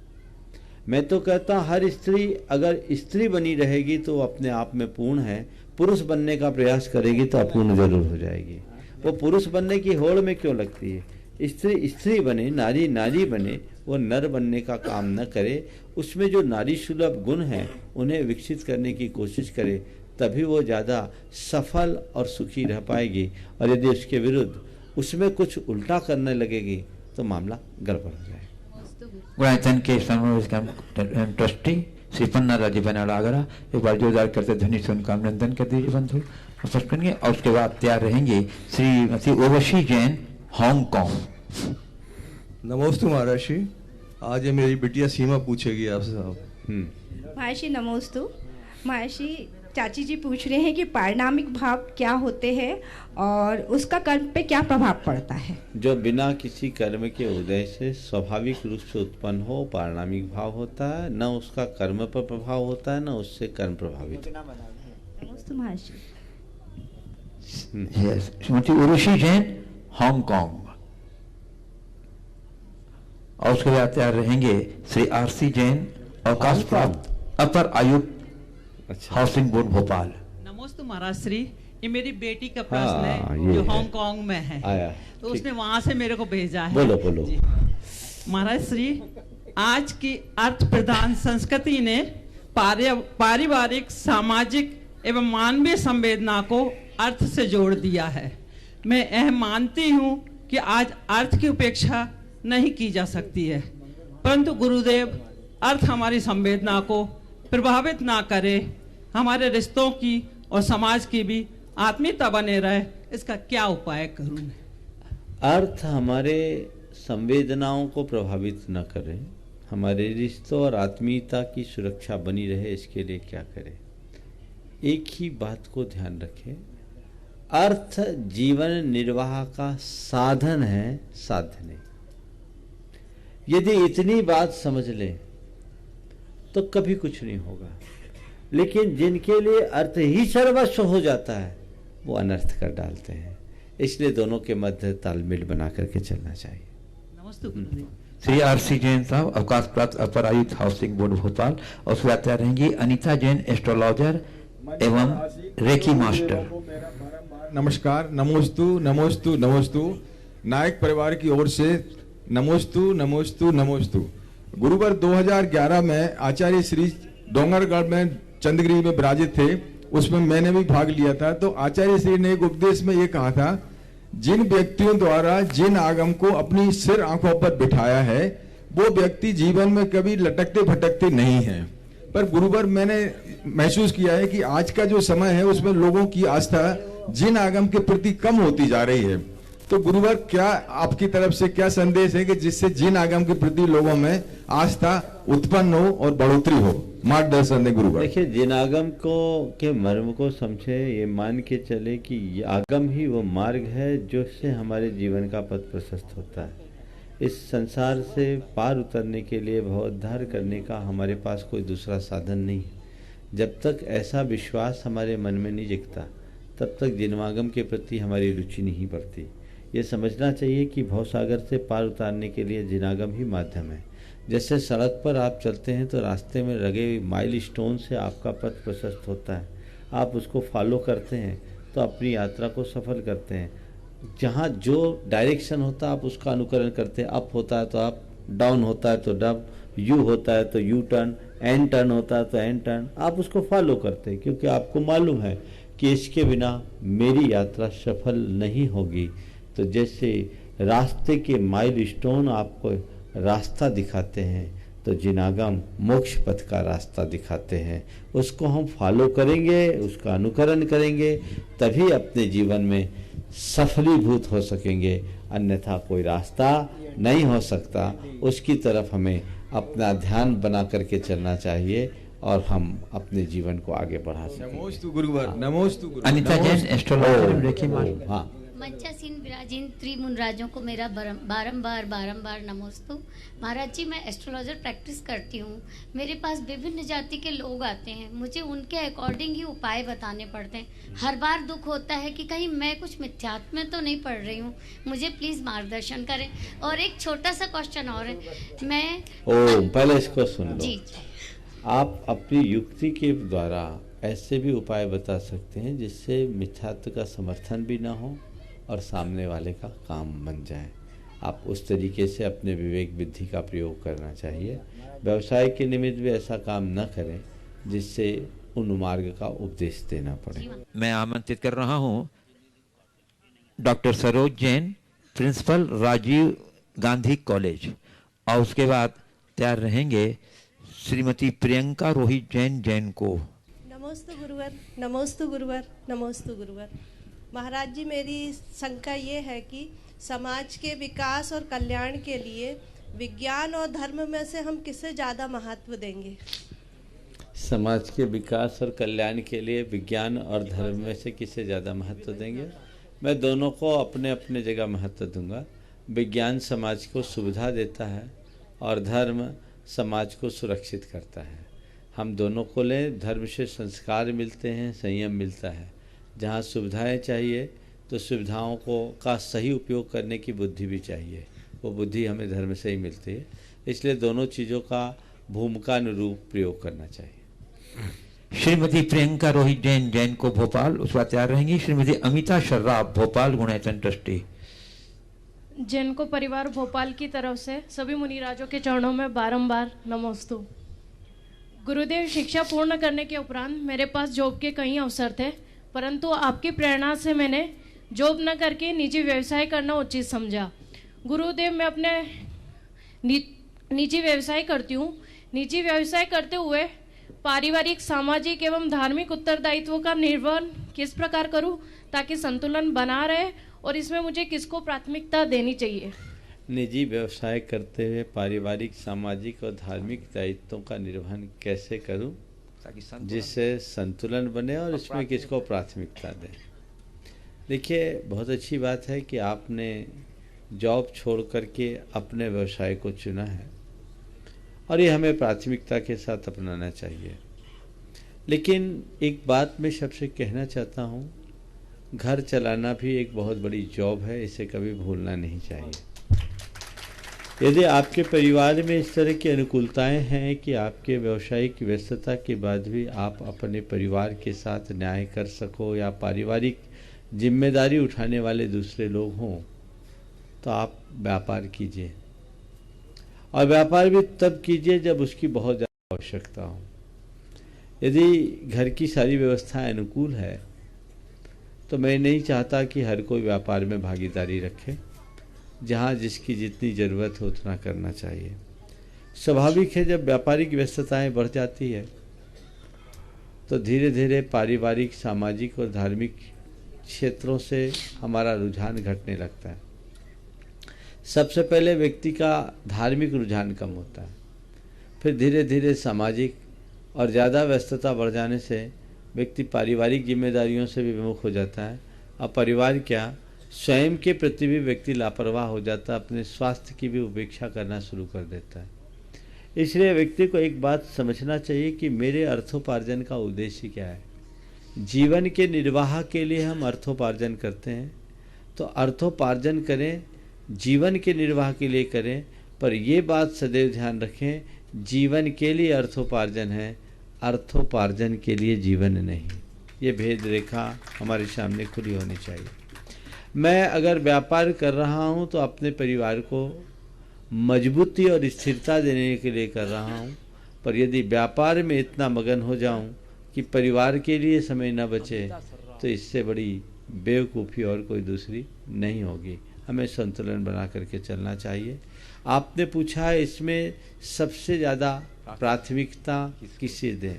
मैं तो कहता हूँ हर स्त्री अगर स्त्री बनी रहेगी तो अपने आप में पूर्ण है, पुरुष बनने का प्रयास करेगी तो अपूर्ण जरूर हो जाएगी। वो पुरुष बनने की होड़ में क्यों लगती है? स्त्री स्त्री बने, नारी नारी बने, वो नर बनने का काम न करे, उसमें जो नारी सुलभ गुण हैं उन्हें विकसित करने की कोशिश करे, तभी वो ज़्यादा सफल और सुखी रह पाएगी। और यदि उसके विरुद्ध उसमें कुछ उल्टा करने लगेगी तो मामला गड़बड़ हो जाएगा। गुणायतन के ट्रस्टी श्री पन्ना राजी बनागरा एक बार जोरदार करते ध्वनि से उनका अभिनंदन कर दीजिए बंधु करेंगे। और उसके बाद तैयार रहेंगे श्रीमती उर्वशी जैन, हांगकांग। नमोस्तु महर्षि, आज ये मेरी बिटिया सीमा पूछेगी आपसे साहब। महर्षि नमोस्तु। महर्षि, चाची जी पूछ रहे हैं कि पारिणामिक भाव क्या होते हैं और उसका कर्म पे क्या प्रभाव पड़ता है। जो बिना किसी कर्म के उदय से स्वाभाविक रूप से उत्पन्न हो पारिणामिक भाव होता है, न उसका कर्म पर प्रभाव होता है न उससे कर्म प्रभावित। नमोस्तु महर्षि। श्रीमती उर्वशी जैन, हांगकांग। और उसके बाद तैयार रहेंगे श्री आरसी जैन, अवकाश प्राप्त अपर आयुक्त हाउसिंग बोर्ड भोपाल। नमोस्तु महाराज श्री, ये मेरी बेटी का प्रश्न है जो हांगकांग में है आया, तो उसने वहां से मेरे को भेजा है। बोलो बोलो। महाराज श्री, आज की अर्थ प्रधान संस्कृति ने पारिवारिक, सामाजिक एवं मानवीय संवेदना को अर्थ से जोड़ दिया है। मैं यह मानती हूँ कि आज अर्थ की उपेक्षा नहीं की जा सकती है, परंतु गुरुदेव अर्थ हमारी संवेदना को प्रभावित ना करे, हमारे रिश्तों की और समाज की भी आत्मीयता बने रहे, इसका क्या उपाय करूं मैं? अर्थ हमारे संवेदनाओं को प्रभावित न करे, हमारे रिश्तों और आत्मीयता की सुरक्षा बनी रहे, इसके लिए क्या करें? एक ही बात को ध्यान रखें, अर्थ जीवन निर्वाह का साधन है, साध्य नहीं। यदि इतनी बात समझ लें तो कभी कुछ नहीं होगा, लेकिन जिनके लिए अर्थ ही सर्वस्व हो जाता है वो अनर्थ कर डालते हैं। इसलिए दोनों के मध्य तालमेल बना करके चलना चाहिए। नमस्ते। श्री आरसी जैन साहब, अवकाश प्राप्त अपर आयुक्त हाउसिंग बोर्ड भोपाल। और उसके बाद तैयार रहेंगी अनीता जैन, एस्ट्रोलॉजर एवं रेकी मास्टर। नमस्कार, नमोस्तु नमोस्तु नमोस्तु। नायक परिवार की ओर से नमोस्तु नमोस्तु नमोस्तु। गुरुवार 2011 में आचार्य श्री डोंगरगढ़ में चंद्रगिरी में विराजित थे, उसमें मैंने भी भाग लिया था। तो आचार्य श्री ने एक उपदेश में ये कहा था, जिन व्यक्तियों द्वारा जिन आगम को अपनी सिर आंखों पर बिठाया है वो व्यक्ति जीवन में कभी लटकते भटकते नहीं है। पर गुरुवार मैंने महसूस किया है कि आज का जो समय है उसमें लोगों की आस्था जिन आगम के प्रति कम होती जा रही है। तो गुरुवार क्या आपकी तरफ से क्या संदेश है कि जिससे जिन आगम के प्रति लोगों में आस्था उत्पन्न हो और बढ़ोतरी हो? मार्गदर्शन दे गुरुवार। देखिए, जिन आगम को के मर्म को समझे, ये मान के चले कि ये आगम ही वो मार्ग है जिससे हमारे जीवन का पथ प्रशस्त होता है। इस संसार से पार उतरने के लिए भवोद्धार करने का हमारे पास कोई दूसरा साधन नहीं है। जब तक ऐसा विश्वास हमारे मन में नहीं जगता तब तक जिनवागम के प्रति हमारी रुचि नहीं बढ़ती। ये समझना चाहिए कि भवसागर से पार उतारने के लिए जिनागम ही माध्यम है। जैसे सड़क पर आप चलते हैं तो रास्ते में लगे माइल स्टोन से आपका पथ प्रशस्त होता है, आप उसको फॉलो करते हैं तो अपनी यात्रा को सफल करते हैं। जहाँ जो डायरेक्शन होता है आप उसका अनुकरण करते हैं। अप होता है तो अप, डाउन होता है तो डाउन, यू होता है तो यू टर्न, एन टर्न होता है तो एन टर्न, आप उसको फॉलो करते हैं क्योंकि आपको मालूम है कि इसके बिना मेरी यात्रा सफल नहीं होगी। तो जैसे रास्ते के माइल स्टोन आपको रास्ता दिखाते हैं तो जिनागम मोक्ष पथ का रास्ता दिखाते हैं, उसको हम फॉलो करेंगे, उसका अनुकरण करेंगे, तभी अपने जीवन में सफलीभूत हो सकेंगे, अन्यथा कोई रास्ता नहीं हो सकता। उसकी तरफ हमें अपना ध्यान बना करके चलना चाहिए और हम अपने जीवन को आगे बढ़ा सकें। नमोस्तु गुरुवार। नमोस्तु गुरुवार। Anita Jain, astrologer reiki master. हाँ, मंचासीन विराजीन त्रिमुनराजों को मेरा बारंबार नमोस्तु। महाराज जी, मैं एस्ट्रोलॉजर प्रैक्टिस करती हूँ। मेरे पास विभिन्न जाति के लोग आते हैं, मुझे उनके अकॉर्डिंग ही उपाय बताने पड़ते हैं। हर बार दुख होता है कि कहीं मैं कुछ मिथ्यात्व में तो नहीं पढ़ रही हूँ, मुझे प्लीज़ मार्गदर्शन करें। और एक छोटा सा क्वेश्चन और है, मैं पहले इसको सुन लो। जी, आप अपनी युक्ति के द्वारा ऐसे भी उपाय बता सकते हैं जिससे मिथ्यात्व का समर्थन भी ना हो और सामने वाले का काम बन जाए। आप उस तरीके से अपने विवेक बुद्धि का प्रयोग करना चाहिए। व्यवसाय के निमित्त भी ऐसा काम न करें जिससे उन मार्ग का उपदेश देना पड़े। मैं आमंत्रित कर रहा हूँ doctor Saroj Jain, principal Rajiv Gandhi college, और उसके बाद तैयार रहेंगे श्रीमती प्रियंका रोहित जैन को। नमोस्तु गुरुवर, नमोस्तु गुरुवर, नमोस्तु गुरुवर। महाराज जी, मेरी शंका ये है कि समाज के विकास और कल्याण के लिए विज्ञान और धर्म में से हम किसे ज़्यादा महत्व देंगे? समाज के विकास और कल्याण के लिए विज्ञान और धर्म में से किसे ज़्यादा महत्व देंगे? मैं दोनों को अपने अपने जगह महत्व दूंगा। विज्ञान समाज को सुविधा देता है और धर्म समाज को सुरक्षित करता है। हम दोनों को लें। धर्म से संस्कार मिलते हैं, संयम मिलता है। जहाँ सुविधाएं चाहिए तो सुविधाओं को का सही उपयोग करने की बुद्धि भी चाहिए, वो बुद्धि हमें धर्म से ही मिलती है। इसलिए दोनों चीज़ों का भूमिकानुरूप प्रयोग करना चाहिए। श्रीमती प्रियंका रोहित जैन को भोपाल, उस बात तैयार रहेंगी श्रीमती अमिता शर्राफ, भोपाल गुणायतन ट्रस्टी। जैन को परिवार भोपाल की तरफ से सभी मुनिराजों के चरणों में बारंबार नमोस्तु। गुरुदेव, शिक्षा पूर्ण करने के उपरांत मेरे पास जॉब के कई अवसर थे, परंतु आपकी प्रेरणा से मैंने जॉब न करके निजी व्यवसाय करना उचित समझा। गुरुदेव, मैं अपने निजी व्यवसाय करती हूँ। निजी व्यवसाय करते हुए पारिवारिक, सामाजिक एवं धार्मिक उत्तरदायित्वों का निर्वहन किस प्रकार करूँ ताकि संतुलन बना रहे, और इसमें मुझे किसको प्राथमिकता देनी चाहिए? निजी व्यवसाय करते हुए पारिवारिक, सामाजिक और धार्मिक दायित्वों का निर्वहन कैसे करूं जिससे संतुलन बने और इसमें किसको प्राथमिकता दें? देखिए, बहुत अच्छी बात है कि आपने जॉब छोड़ करके अपने व्यवसाय को चुना है और ये हमें प्राथमिकता के साथ अपनाना चाहिए। लेकिन एक बात मैं सबसे कहना चाहता हूँ, घर चलाना भी एक बहुत बड़ी जॉब है, इसे कभी भूलना नहीं चाहिए। यदि आपके परिवार में इस तरह की अनुकूलताएं हैं कि आपके व्यावसायिक व्यस्तता के बाद भी आप अपने परिवार के साथ न्याय कर सको या पारिवारिक जिम्मेदारी उठाने वाले दूसरे लोग हों, तो आप व्यापार कीजिए, और व्यापार भी तब कीजिए जब उसकी बहुत ज़्यादा आवश्यकता हो। यदि घर की सारी व्यवस्थाएं अनुकूल है तो मैं नहीं चाहता कि हर कोई व्यापार में भागीदारी रखे। जहाँ जिसकी जितनी ज़रूरत हो उतना करना चाहिए। स्वाभाविक है, जब व्यापारिक व्यस्तताएं बढ़ जाती है तो धीरे धीरे पारिवारिक, सामाजिक और धार्मिक क्षेत्रों से हमारा रुझान घटने लगता है। सबसे पहले व्यक्ति का धार्मिक रुझान कम होता है, फिर धीरे धीरे सामाजिक, और ज़्यादा व्यस्तता बढ़ जाने से व्यक्ति पारिवारिक जिम्मेदारियों से भी विमुख हो जाता है। और परिवार क्या, स्वयं के प्रति भी व्यक्ति लापरवाह हो जाता है, अपने स्वास्थ्य की भी उपेक्षा करना शुरू कर देता है। इसलिए व्यक्ति को एक बात समझना चाहिए कि मेरे अर्थोपार्जन का उद्देश्य क्या है। जीवन के निर्वाह के लिए हम अर्थोपार्जन करते हैं, तो अर्थोपार्जन करें, जीवन के निर्वाह के लिए करें, पर ये बात सदैव ध्यान रखें, जीवन के लिए अर्थोपार्जन है, अर्थोपार्जन के लिए जीवन नहीं। ये भेद रेखा हमारे सामने खुली होनी चाहिए। मैं अगर व्यापार कर रहा हूँ तो अपने परिवार को मजबूती और स्थिरता देने के लिए कर रहा हूँ, पर यदि व्यापार में इतना मगन हो जाऊँ कि परिवार के लिए समय न बचे तो इससे बड़ी बेवकूफ़ी और कोई दूसरी नहीं होगी। हमें संतुलन बना करके चलना चाहिए। आपने पूछा है इसमें सबसे ज़्यादा प्राथमिकता किसे दें।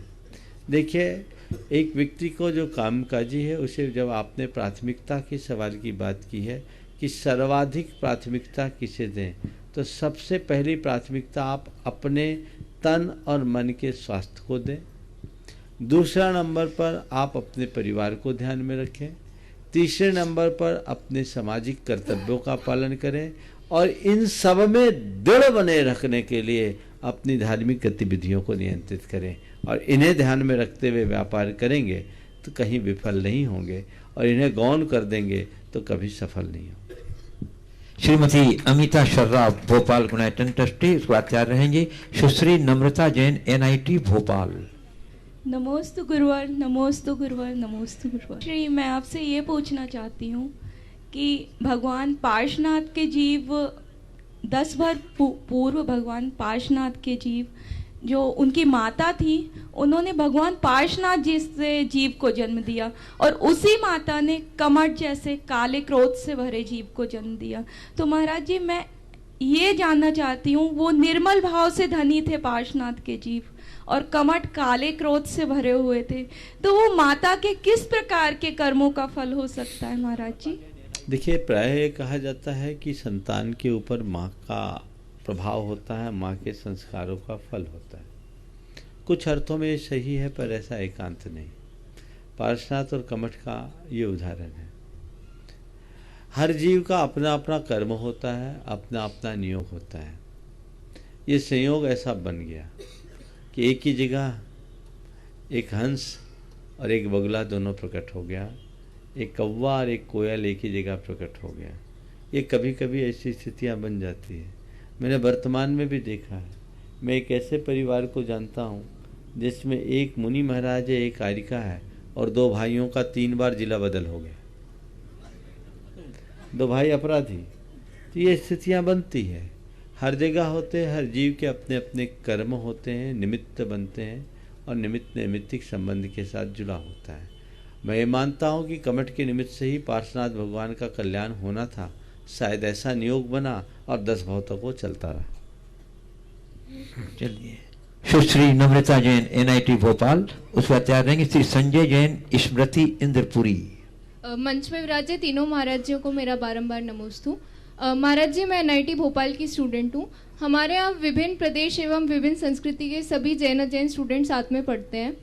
देखिए, एक व्यक्ति को जो कामकाजी है उसे जब आपने प्राथमिकता के सवाल की बात की है कि सर्वाधिक प्राथमिकता किसे दें, तो सबसे पहली प्राथमिकता आप अपने तन और मन के स्वास्थ्य को दें। दूसरा नंबर पर आप अपने परिवार को ध्यान में रखें। तीसरे नंबर पर अपने सामाजिक कर्तव्यों का पालन करें और इन सब में दृढ़ बने रखने के लिए अपनी धार्मिक गतिविधियों को नियंत्रित करें और इन्हें ध्यान में रखते हुए व्यापार करेंगे तो कहीं विफल नहीं होंगे और इन्हें गौण कर देंगे तो कभी सफल नहीं होंगे। श्रीमती अमिता शर्राफ भोपाल गुणायतन ट्रस्टी, उसके बाद तैयार रहेंगे सुश्री नम्रता जैन NIT भोपाल। नमोस्तु गुरुवर, नमोस्तु गुरुवर, नमोस्तु गुरुवर। श्री मैं आपसे ये पूछना चाहती हूँ कि भगवान पार्श्वनाथ के जीव 10 वर्ष पूर्व भगवान पार्श्वनाथ के जीव जो उनकी माता थी, उन्होंने भगवान पार्श्वनाथ जी से जीव को जन्म दिया और उसी माता ने कमट जैसे काले क्रोध से भरे जीव को जन्म दिया। तो महाराज जी मैं ये जानना चाहती हूँ, वो निर्मल भाव से धनी थे पार्श्वनाथ के जीव और कमट काले क्रोध से भरे हुए थे, तो वो माता के किस प्रकार के कर्मों का फल हो सकता है महाराज जी? देखिए, प्रायः कहा जाता है कि संतान के ऊपर माँ का प्रभाव होता है, माँ के संस्कारों का फल होता है। कुछ अर्थों में ये सही है पर ऐसा एकांत नहीं। पार्श्वनाथ और कमठ का ये उदाहरण है। हर जीव का अपना अपना कर्म होता है, अपना अपना नियोग होता है। ये संयोग ऐसा बन गया कि एक ही जगह एक हंस और एक बगुला दोनों प्रकट हो गया, एक कौवा और एक कोयल एक ही जगह प्रकट हो गया। ये कभी कभी ऐसी स्थितियाँ बन जाती है। मैंने वर्तमान में भी देखा है। मैं एक ऐसे परिवार को जानता हूँ जिसमें एक मुनि महाराज है, एक कारिका है और 2 भाइयों का 3 बार जिला बदल हो गया। 2 भाई अपराधी। तो ये स्थितियाँ बनती है, हर जगह होते हैं। हर जीव के अपने अपने कर्म होते हैं, निमित्त बनते हैं और निमित्त नैमित्तिक संबंध के साथ जुड़ा होता है। मैं ये मानता हूँ कि कमठ के निमित्त से ही पार्श्वनाथ भगवान का कल्याण होना था। शायद ऐसा नियोग बना और 10 भाव तक वो चलता रहा। चलिए, सुश्री नम्रता जैन NIT भोपाल, उसके बाद तैयार रहेंगे श्री संजय जैन स्मृति इंद्रपुरी। मंच में विराजे तीनों महाराज जियों को मेरा बारंबार नमोस्तु। महाराज जी, मैं NIT भोपाल की स्टूडेंट हूँ। हमारे यहाँ विभिन्न प्रदेश एवं विभिन्न संस्कृति के सभी जैन स्टूडेंट साथ में पढ़ते हैं।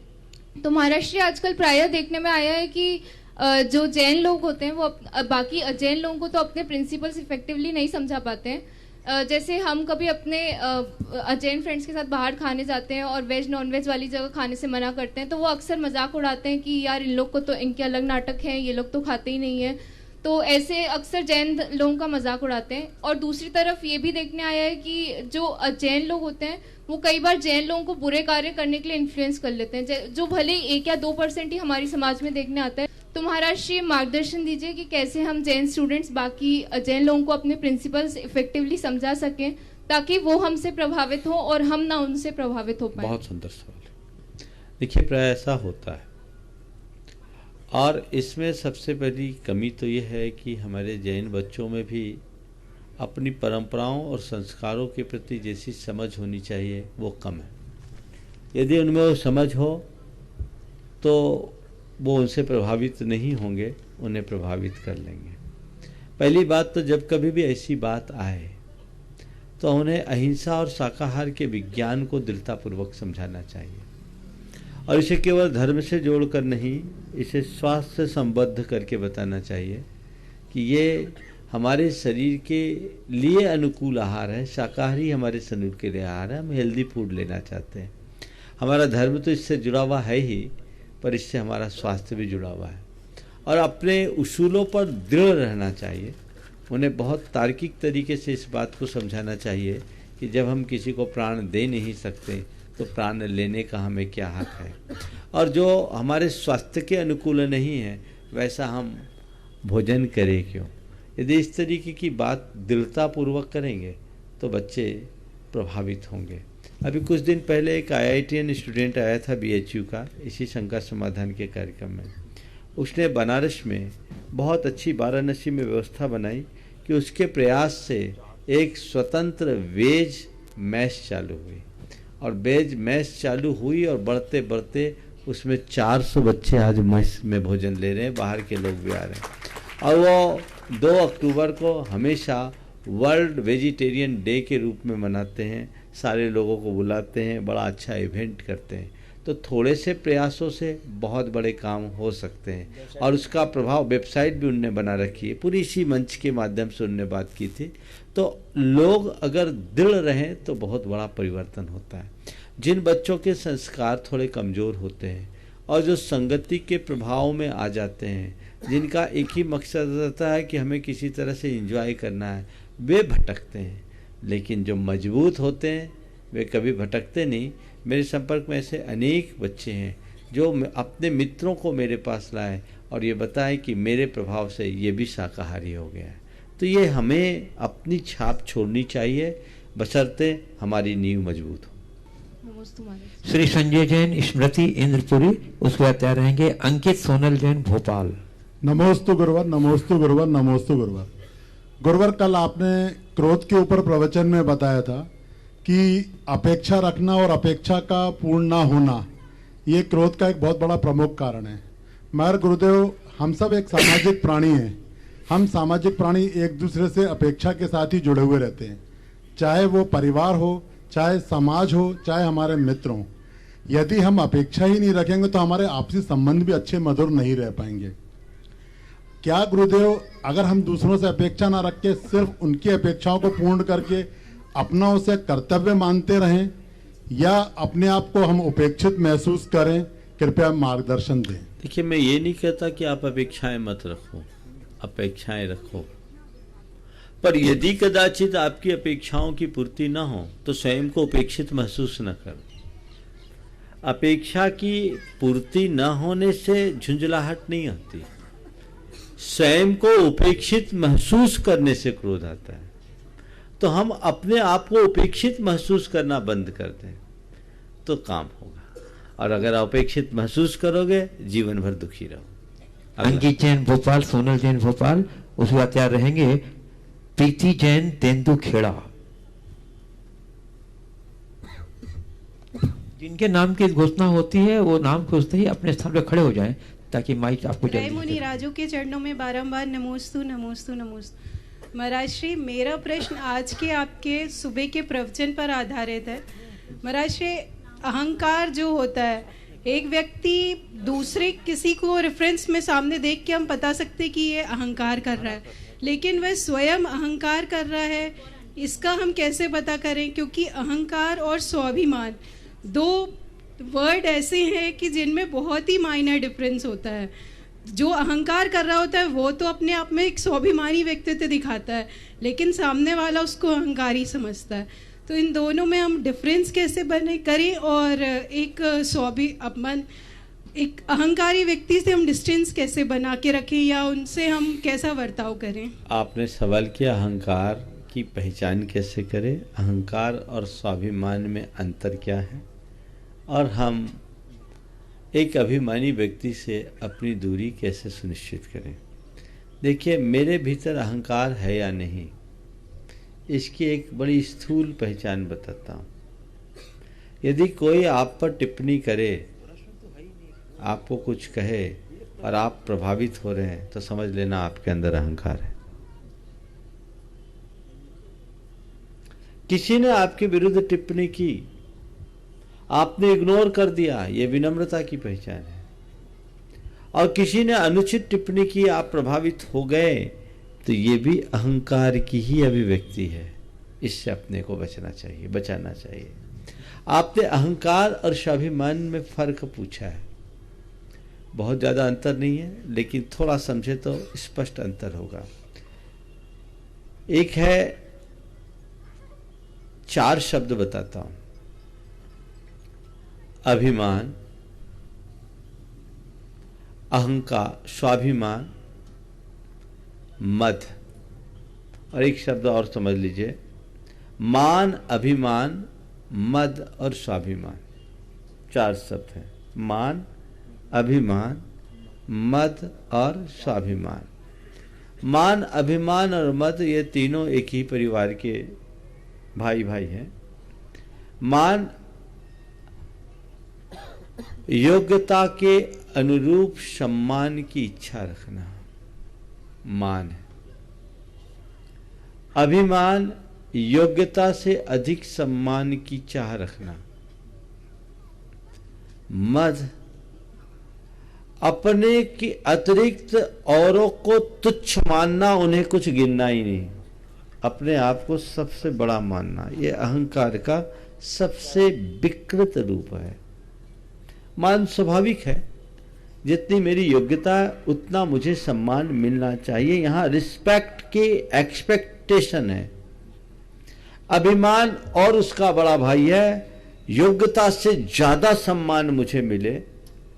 तो महाराष्ट्र आजकल प्रायः देखने में आया है कि जो जैन लोग होते हैं वो बाकी अजैन लोगों को तो अपने प्रिंसिपल्स इफेक्टिवली नहीं समझा पाते हैं। जैसे हम कभी अपने अजैन फ्रेंड्स के साथ बाहर खाने जाते हैं और वेज नॉन वेज वाली जगह खाने से मना करते हैं, तो वो अक्सर मजाक उड़ाते हैं कि यार इन लोग को तो इनके अलग नाटक हैं, ये लोग तो खाते ही नहीं है। तो ऐसे अक्सर जैन लोगों का मजाक उड़ाते हैं। और दूसरी तरफ ये भी देखने आया है कि जो अजैन लोग होते हैं वो कई बार जैन लोगों को बुरे कार्य करने के लिए इन्फ्लुएंस कर लेते हैं, जो भले 1 या 2% ही हमारी समाज में देखने आता है। तो महाराज श्री मार्गदर्शन दीजिए कि कैसे हम जैन स्टूडेंट्स बाकी जैन लोगों को अपने प्रिंसिपल्स इफेक्टिवली समझा सकें ताकि वो हमसे प्रभावित हो और हम ना उनसे प्रभावित हो पाए। बहुत सुंदर सवाल। देखिए, प्राय ऐसा होता है और इसमें सबसे बड़ी कमी तो ये है कि हमारे जैन बच्चों में भी अपनी परंपराओं और संस्कारों के प्रति जैसी समझ होनी चाहिए वो कम है। यदि उनमें वो समझ हो तो वो उनसे प्रभावित नहीं होंगे, उन्हें प्रभावित कर लेंगे। पहली बात तो जब कभी भी ऐसी बात आए तो उन्हें अहिंसा और शाकाहार के विज्ञान को दृढ़तापूर्वक समझाना चाहिए और इसे केवल धर्म से जोड़कर नहीं, इसे स्वास्थ्य से संबद्ध करके बताना चाहिए कि ये हमारे शरीर के लिए अनुकूल आहार है। शाकाहारी हमारे शरीर के लिए आहार है, हम हेल्दी फूड लेना चाहते हैं। हमारा धर्म तो इससे जुड़ा हुआ है ही, पर इससे हमारा स्वास्थ्य भी जुड़ा हुआ है और अपने उसूलों पर दृढ़ रहना चाहिए। उन्हें बहुत तार्किक तरीके से इस बात को समझाना चाहिए कि जब हम किसी को प्राण दे नहीं सकते तो प्राण लेने का हमें क्या हक है, और जो हमारे स्वास्थ्य के अनुकूल नहीं है वैसा हम भोजन करें क्यों। यदि इस तरीके की बात दृढ़तापूर्वक करेंगे तो बच्चे प्रभावित होंगे। अभी कुछ दिन पहले एक IITian स्टूडेंट आया था BHU का, इसी शंका समाधान के कार्यक्रम में। उसने बनारस में बहुत अच्छी, वाराणसी में व्यवस्था बनाई कि उसके प्रयास से एक स्वतंत्र वेज मैस चालू हुई और वेज मैस चालू हुई और बढ़ते बढ़ते उसमें 400 बच्चे आज मैस में भोजन ले रहे हैं, बाहर के लोग भी आ रहे हैं। और वो 2 अक्टूबर को हमेशा वर्ल्ड वेजिटेरियन डे के रूप में मनाते हैं, सारे लोगों को बुलाते हैं, बड़ा अच्छा इवेंट करते हैं। तो थोड़े से प्रयासों से बहुत बड़े काम हो सकते हैं। और उसका प्रभाव, वेबसाइट भी उनने बना रखी है, पूरी इसी मंच के माध्यम से उनने बात की थी। तो लोग अगर दृढ़ रहें तो बहुत बड़ा परिवर्तन होता है। जिन बच्चों के संस्कार थोड़े कमज़ोर होते हैं और जो संगति के प्रभाव में आ जाते हैं, जिनका एक ही मकसद रहता है कि हमें किसी तरह से एंजॉय करना है, वे भटकते हैं। लेकिन जो मजबूत होते हैं वे कभी भटकते नहीं। मेरे संपर्क में ऐसे अनेक बच्चे हैं जो अपने मित्रों को मेरे पास लाए और ये बताएं कि मेरे प्रभाव से ये भी शाकाहारी हो गया है। तो ये हमें अपनी छाप छोड़नी चाहिए, बशर्ते हमारी नींव मजबूत हो। श्री संजय जैन स्मृति इंद्रपुरी, उसके बाद तैयार रहेंगे अंकित सोनल जैन भोपाल। नमोस्तु गुरुवर, नमोस्तु गुरुवर, नमोस्तु गुरुवर। गुरुवर, कल आपने क्रोध के ऊपर प्रवचन में बताया था कि अपेक्षा रखना और अपेक्षा का पूर्ण ना होना ये क्रोध का एक बहुत बड़ा प्रमुख कारण है। मगर गुरुदेव, हम सब एक सामाजिक प्राणी हैं। हम सामाजिक प्राणी एक दूसरे से अपेक्षा के साथ ही जुड़े हुए रहते हैं, चाहे वो परिवार हो, चाहे समाज हो, चाहे हमारे मित्र हों। यदि हम अपेक्षा ही नहीं रखेंगे तो हमारे आपसी संबंध भी अच्छे मधुर नहीं रह पाएंगे। क्या गुरुदेव, अगर हम दूसरों से अपेक्षा ना रख के सिर्फ उनकी अपेक्षाओं को पूर्ण करके अपना उसे कर्तव्य मानते रहें, या अपने आप को हम उपेक्षित महसूस करें? कृपया मार्गदर्शन दें। देखिए, मैं ये नहीं कहता कि आप अपेक्षाएं मत रखो, अपेक्षाएं रखो, पर यदि कदाचित आपकी अपेक्षाओं की पूर्ति न हो तो स्वयं को उपेक्षित महसूस न करो। अपेक्षा की पूर्ति न होने से झुंझलाहट नहीं आती, स्वयं को उपेक्षित महसूस करने से क्रोध आता है। तो हम अपने आप को उपेक्षित महसूस करना बंद कर दें तो काम होगा, और अगर अपेक्षित महसूस करोगे जीवन भर दुखी रहो। अंकित जैन भोपाल, सोनल जैन भोपाल, उसके बाद तैयार रहेंगे प्रीति जैन तेंदु खेड़ा। जिनके नाम की घोषणा होती है वो नाम खोजते ही अपने स्थान पर खड़े हो जाएं ताकि माइक आपको जल्दी मुनि राजू के चरणों में बारंबार नमोस्तु नमोस्तु नमोस्तु। महाराज श्री, मेरा प्रश्न आज के आपके सुबह के प्रवचन पर आधारित है। महाराज श्री, अहंकार जो होता है, एक व्यक्ति दूसरे किसी को रेफरेंस में सामने देख के हम बता सकते कि ये अहंकार कर रहा है, लेकिन वह स्वयं अहंकार कर रहा है, इसका हम कैसे पता करें? क्योंकि अहंकार और स्वाभिमान दो वर्ड ऐसे हैं कि जिनमें बहुत ही माइनर डिफरेंस होता है। जो अहंकार कर रहा होता है वो तो अपने आप में एक स्वाभिमानी व्यक्तित्व दिखाता है, लेकिन सामने वाला उसको अहंकारी समझता है। तो इन दोनों में हम डिफरेंस कैसे बने करें, और एक स्वाभिमान, एक अहंकारी व्यक्ति से हम डिस्टेंस कैसे बना के रखें, या उनसे हम कैसा बर्ताव करें? आपने सवाल किया अहंकार की पहचान कैसे करें, अहंकार और स्वाभिमान में अंतर क्या है, और हम एक अभिमानी व्यक्ति से अपनी दूरी कैसे सुनिश्चित करें। देखिए, मेरे भीतर अहंकार है या नहीं, इसकी एक बड़ी स्थूल पहचान बताता हूँ। यदि कोई आप पर टिप्पणी करे, आपको कुछ कहे और आप प्रभावित हो रहे हैं, तो समझ लेना आपके अंदर अहंकार है। किसी ने आपके विरुद्ध टिप्पणी की, आपने इग्नोर कर दिया, ये विनम्रता की पहचान है। और किसी ने अनुचित टिप्पणी की, आप प्रभावित हो गए, तो ये भी अहंकार की ही अभिव्यक्ति है। इससे अपने को बचाना चाहिए। आपने अहंकार और स्वाभिमान में फर्क पूछा है, बहुत ज़्यादा अंतर नहीं है, लेकिन थोड़ा समझे तो स्पष्ट अंतर होगा। एक है, 4 शब्द बताता हूं: अभिमान, अहंकार, स्वाभिमान, मद, और एक शब्द और समझ लीजिए, मान, अभिमान, मद और स्वाभिमान। 4 शब्द हैं: मान, अभिमान, मद और स्वाभिमान। मान, अभिमान और मद, ये तीनों एक ही परिवार के भाई भाई हैं। मान योग्यता के अनुरूप सम्मान की इच्छा रखना मान है। अभिमान योग्यता से अधिक सम्मान की चाह रखना। मद, अपने की अतिरिक्त औरों को तुच्छ मानना, उन्हें कुछ गिनना ही नहीं, अपने आप को सबसे बड़ा मानना, ये अहंकार का सबसे विकृत रूप है। मान स्वाभाविक है, जितनी मेरी योग्यता है उतना मुझे सम्मान मिलना चाहिए। यहां रिस्पेक्ट की एक्सपेक्टेशन है। अभिमान और उसका बड़ा भाई है, योग्यता से ज्यादा सम्मान मुझे मिले,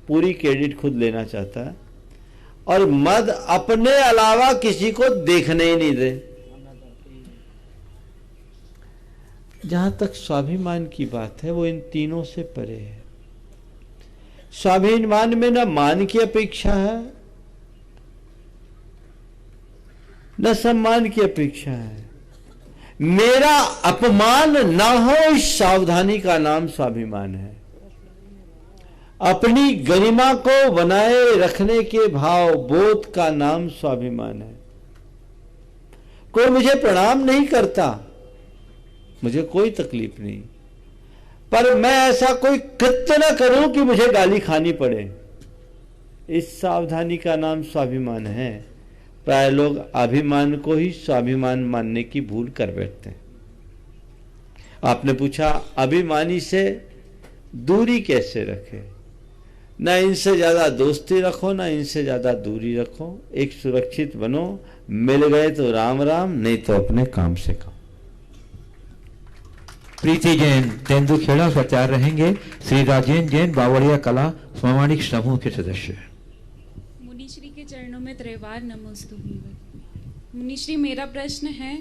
पूरी क्रेडिट खुद लेना चाहता है। और मद अपने अलावा किसी को देखने ही नहीं दे। जहां तक स्वाभिमान की बात है वो इन तीनों से परे है। स्वाभिमान में न मान की अपेक्षा है न सम्मान की अपेक्षा है। मेरा अपमान न हो, इस सावधानी का नाम स्वाभिमान है। अपनी गरिमा को बनाए रखने के भाव बोध का नाम स्वाभिमान है। कोई मुझे प्रणाम नहीं करता, मुझे कोई तकलीफ नहीं, पर मैं ऐसा कोई कृत्य न करूं कि मुझे गाली खानी पड़े। इस सावधानी का नाम स्वाभिमान है। प्राय लोग अभिमान को ही स्वाभिमान मानने की भूल कर बैठते हैं। आपने पूछा अभिमानी से दूरी कैसे रखे? ना इनसे ज्यादा दोस्ती रखो, ना इनसे ज्यादा दूरी रखो। एक सुरक्षित बनो, मिल गए तो राम राम, नहीं तो अपने काम से काम। प्रीति जैन तेंदुखेड़ा प्रचार रहेंगे। श्री राजेंद्र जैन बावड़िया कला स्वामाणिक समूह के सदस्य। मुनिश्री के चरणों में त्रैवार नमोस्तु। मुनिश्री, मेरा प्रश्न है,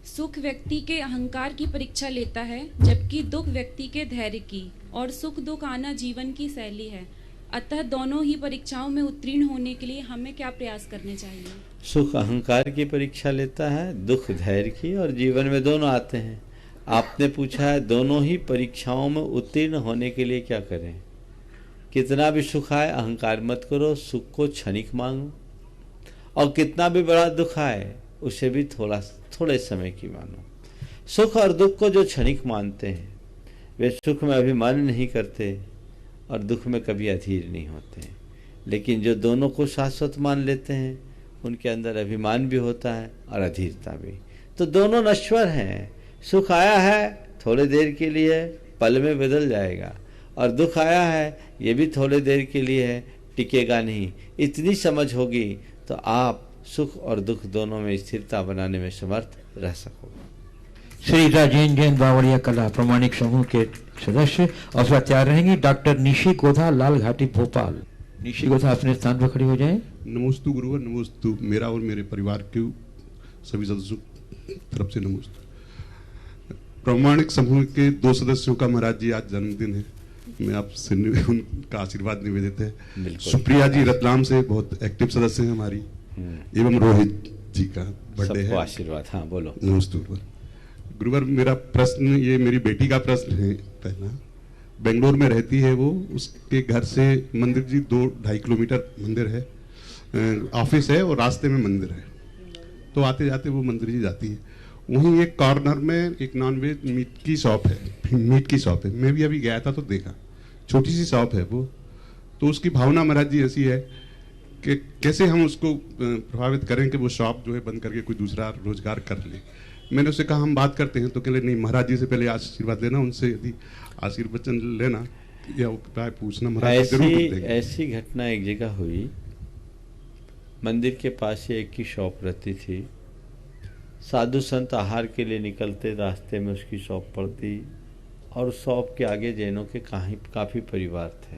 सुख व्यक्ति के अहंकार की परीक्षा लेता है, जबकि दुख व्यक्ति के धैर्य की, और सुख दुख आना जीवन की शैली है। अतः दोनों ही परीक्षाओं में उत्तीर्ण होने के लिए हमें क्या प्रयास करने चाहिए? सुख अहंकार की परीक्षा लेता है, दुख धैर्य की, और जीवन में दोनों आते हैं। आपने पूछा है दोनों ही परीक्षाओं में उत्तीर्ण होने के लिए क्या करें? कितना भी सुख आए अहंकार मत करो, सुख को क्षणिक मांगो, और कितना भी बड़ा दुख आए उसे भी थोड़े समय की मानो। सुख और दुख को जो क्षणिक मानते हैं वे सुख में अभिमान नहीं करते और दुख में कभी अधीर नहीं होते। लेकिन जो दोनों को शाश्वत मान लेते हैं उनके अंदर अभिमान भी होता है और अधीरता भी। तो दोनों नश्वर हैं। सुख आया है थोड़े देर के लिए, पल में बदल जाएगा, और दुख आया है ये भी थोड़े देर के लिए है, टिकेगा नहीं। इतनी समझ होगी तो आप सुख और दुख दोनों में स्थिरता बनाने में समर्थ रह सकोगे। श्री राजेंद्र जैन बावड़िया कला प्रमाणिक समूह के सदस्य और प्रचार रहेंगे डॉक्टर निशी गोधा, लाल घाटी, भोपाल। निशी गोधा अपने स्थान पर खड़ी हो जाए। नमोस्तु गुरुवर, नमोस्तु। मेरा और मेरे परिवार के सभी सदस्यों तरफ से नमोस्तु। प्रमाणिक समूह के 2 सदस्यों का महाराज जी आज जन्मदिन है, मैं आपसे उनका आशीर्वाद निवेदित है। सुप्रिया जी रतलाम से बहुत एक्टिव सदस्य हैं हमारी, एवं रोहित जी का बर्थडे है। आशीर्वाद। हाँ बोलो। नमस्ते गुरुवर। मेरा प्रश्न, ये मेरी बेटी का प्रश्न है। पहला, बेंगलोर में रहती है वो, उसके घर से मंदिर जी 2-2.5 किलोमीटर मंदिर है, ऑफिस है और रास्ते में मंदिर है, तो आते जाते वो मंदिर जी जाती है। वहीं एक कॉर्नर में एक नॉनवेज मीट की शॉप है। मैं भी अभी गया था तो देखा, छोटी सी शॉप है वो। तो उसकी भावना महाराज जी ऐसी है कि कैसे हम उसको प्रभावित करें कि वो शॉप जो है बंद करके कोई दूसरा रोजगार कर ले। मैंने उससे कहा हम बात करते हैं, तो कह नहीं, महाराज जी से पहले आशीर्वाद लेना, उनसे यदि आशीर्वचन लेना या उपाय पूछना, महाराज जी जरूर देंगे। ऐसी घटना एक जगह हुई, मंदिर के पास ही एक की शॉप रहती थी। साधु संत आहार के लिए निकलते, रास्ते में उसकी शॉप पड़ती, और शॉप के आगे जैनों के काफी परिवार थे।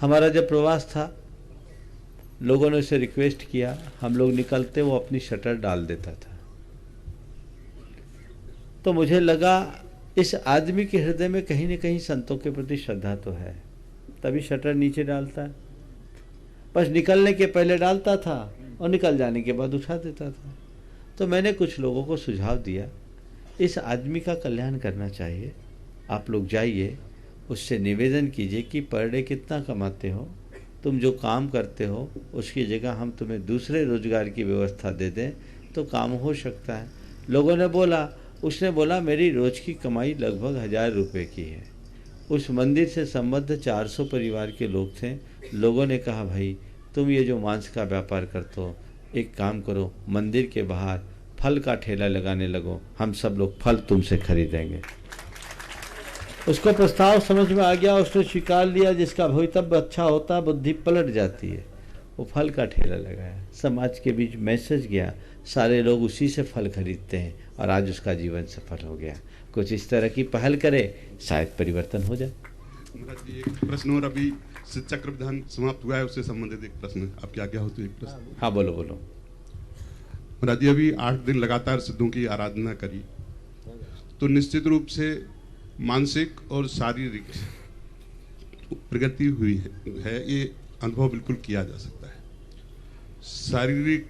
हमारा जब प्रवास था, लोगों ने उसे रिक्वेस्ट किया, हम लोग निकलते वो अपनी शटर डाल देता था। तो मुझे लगा इस आदमी के हृदय में कहीं न कहीं संतों के प्रति श्रद्धा तो है, तभी शटर नीचे डालता है। बस निकलने के पहले डालता था और निकल जाने के बाद उठा देता था। तो मैंने कुछ लोगों को सुझाव दिया, इस आदमी का कल्याण करना चाहिए, आप लोग जाइए, उससे निवेदन कीजिए कि पर डे कितना कमाते हो, तुम जो काम करते हो उसकी जगह हम तुम्हें दूसरे रोजगार की व्यवस्था दे दें तो काम हो सकता है। लोगों ने बोला, उसने बोला मेरी रोज की कमाई लगभग 1000 रुपये की है, उस मंदिर से संबद्ध 400 परिवार के लोग थे। लोगों ने कहा भाई तुम ये जो मांस का व्यापार करते हो, एक काम करो, मंदिर के बाहर फल का ठेला लगाने लगो, हम सब लोग फल तुमसे खरीदेंगे। उसको प्रस्ताव समझ में आ गया, उसने स्वीकार लिया। जिसका भवितव्य अच्छा होता बुद्धि पलट जाती है। वो फल का ठेला लगाया, समाज के बीच मैसेज गया, सारे लोग उसी से फल खरीदते हैं और आज उसका जीवन सफल हो गया। कुछ इस तरह की पहल करे, शायद परिवर्तन हो जाए। एक प्रश्न और अभी चक्र विधान समाप्त हुआ है, उससे संबंधित एक प्रश्न, आपकी आज्ञा हो तो एक प्रश्न। हाँ बोलो बोलो। महाराज जी अभी 8 दिन लगातार सिद्धों की आराधना करी तो निश्चित रूप से मानसिक और शारीरिक प्रगति हुई है, ये अनुभव बिल्कुल किया जा सकता है। शारीरिक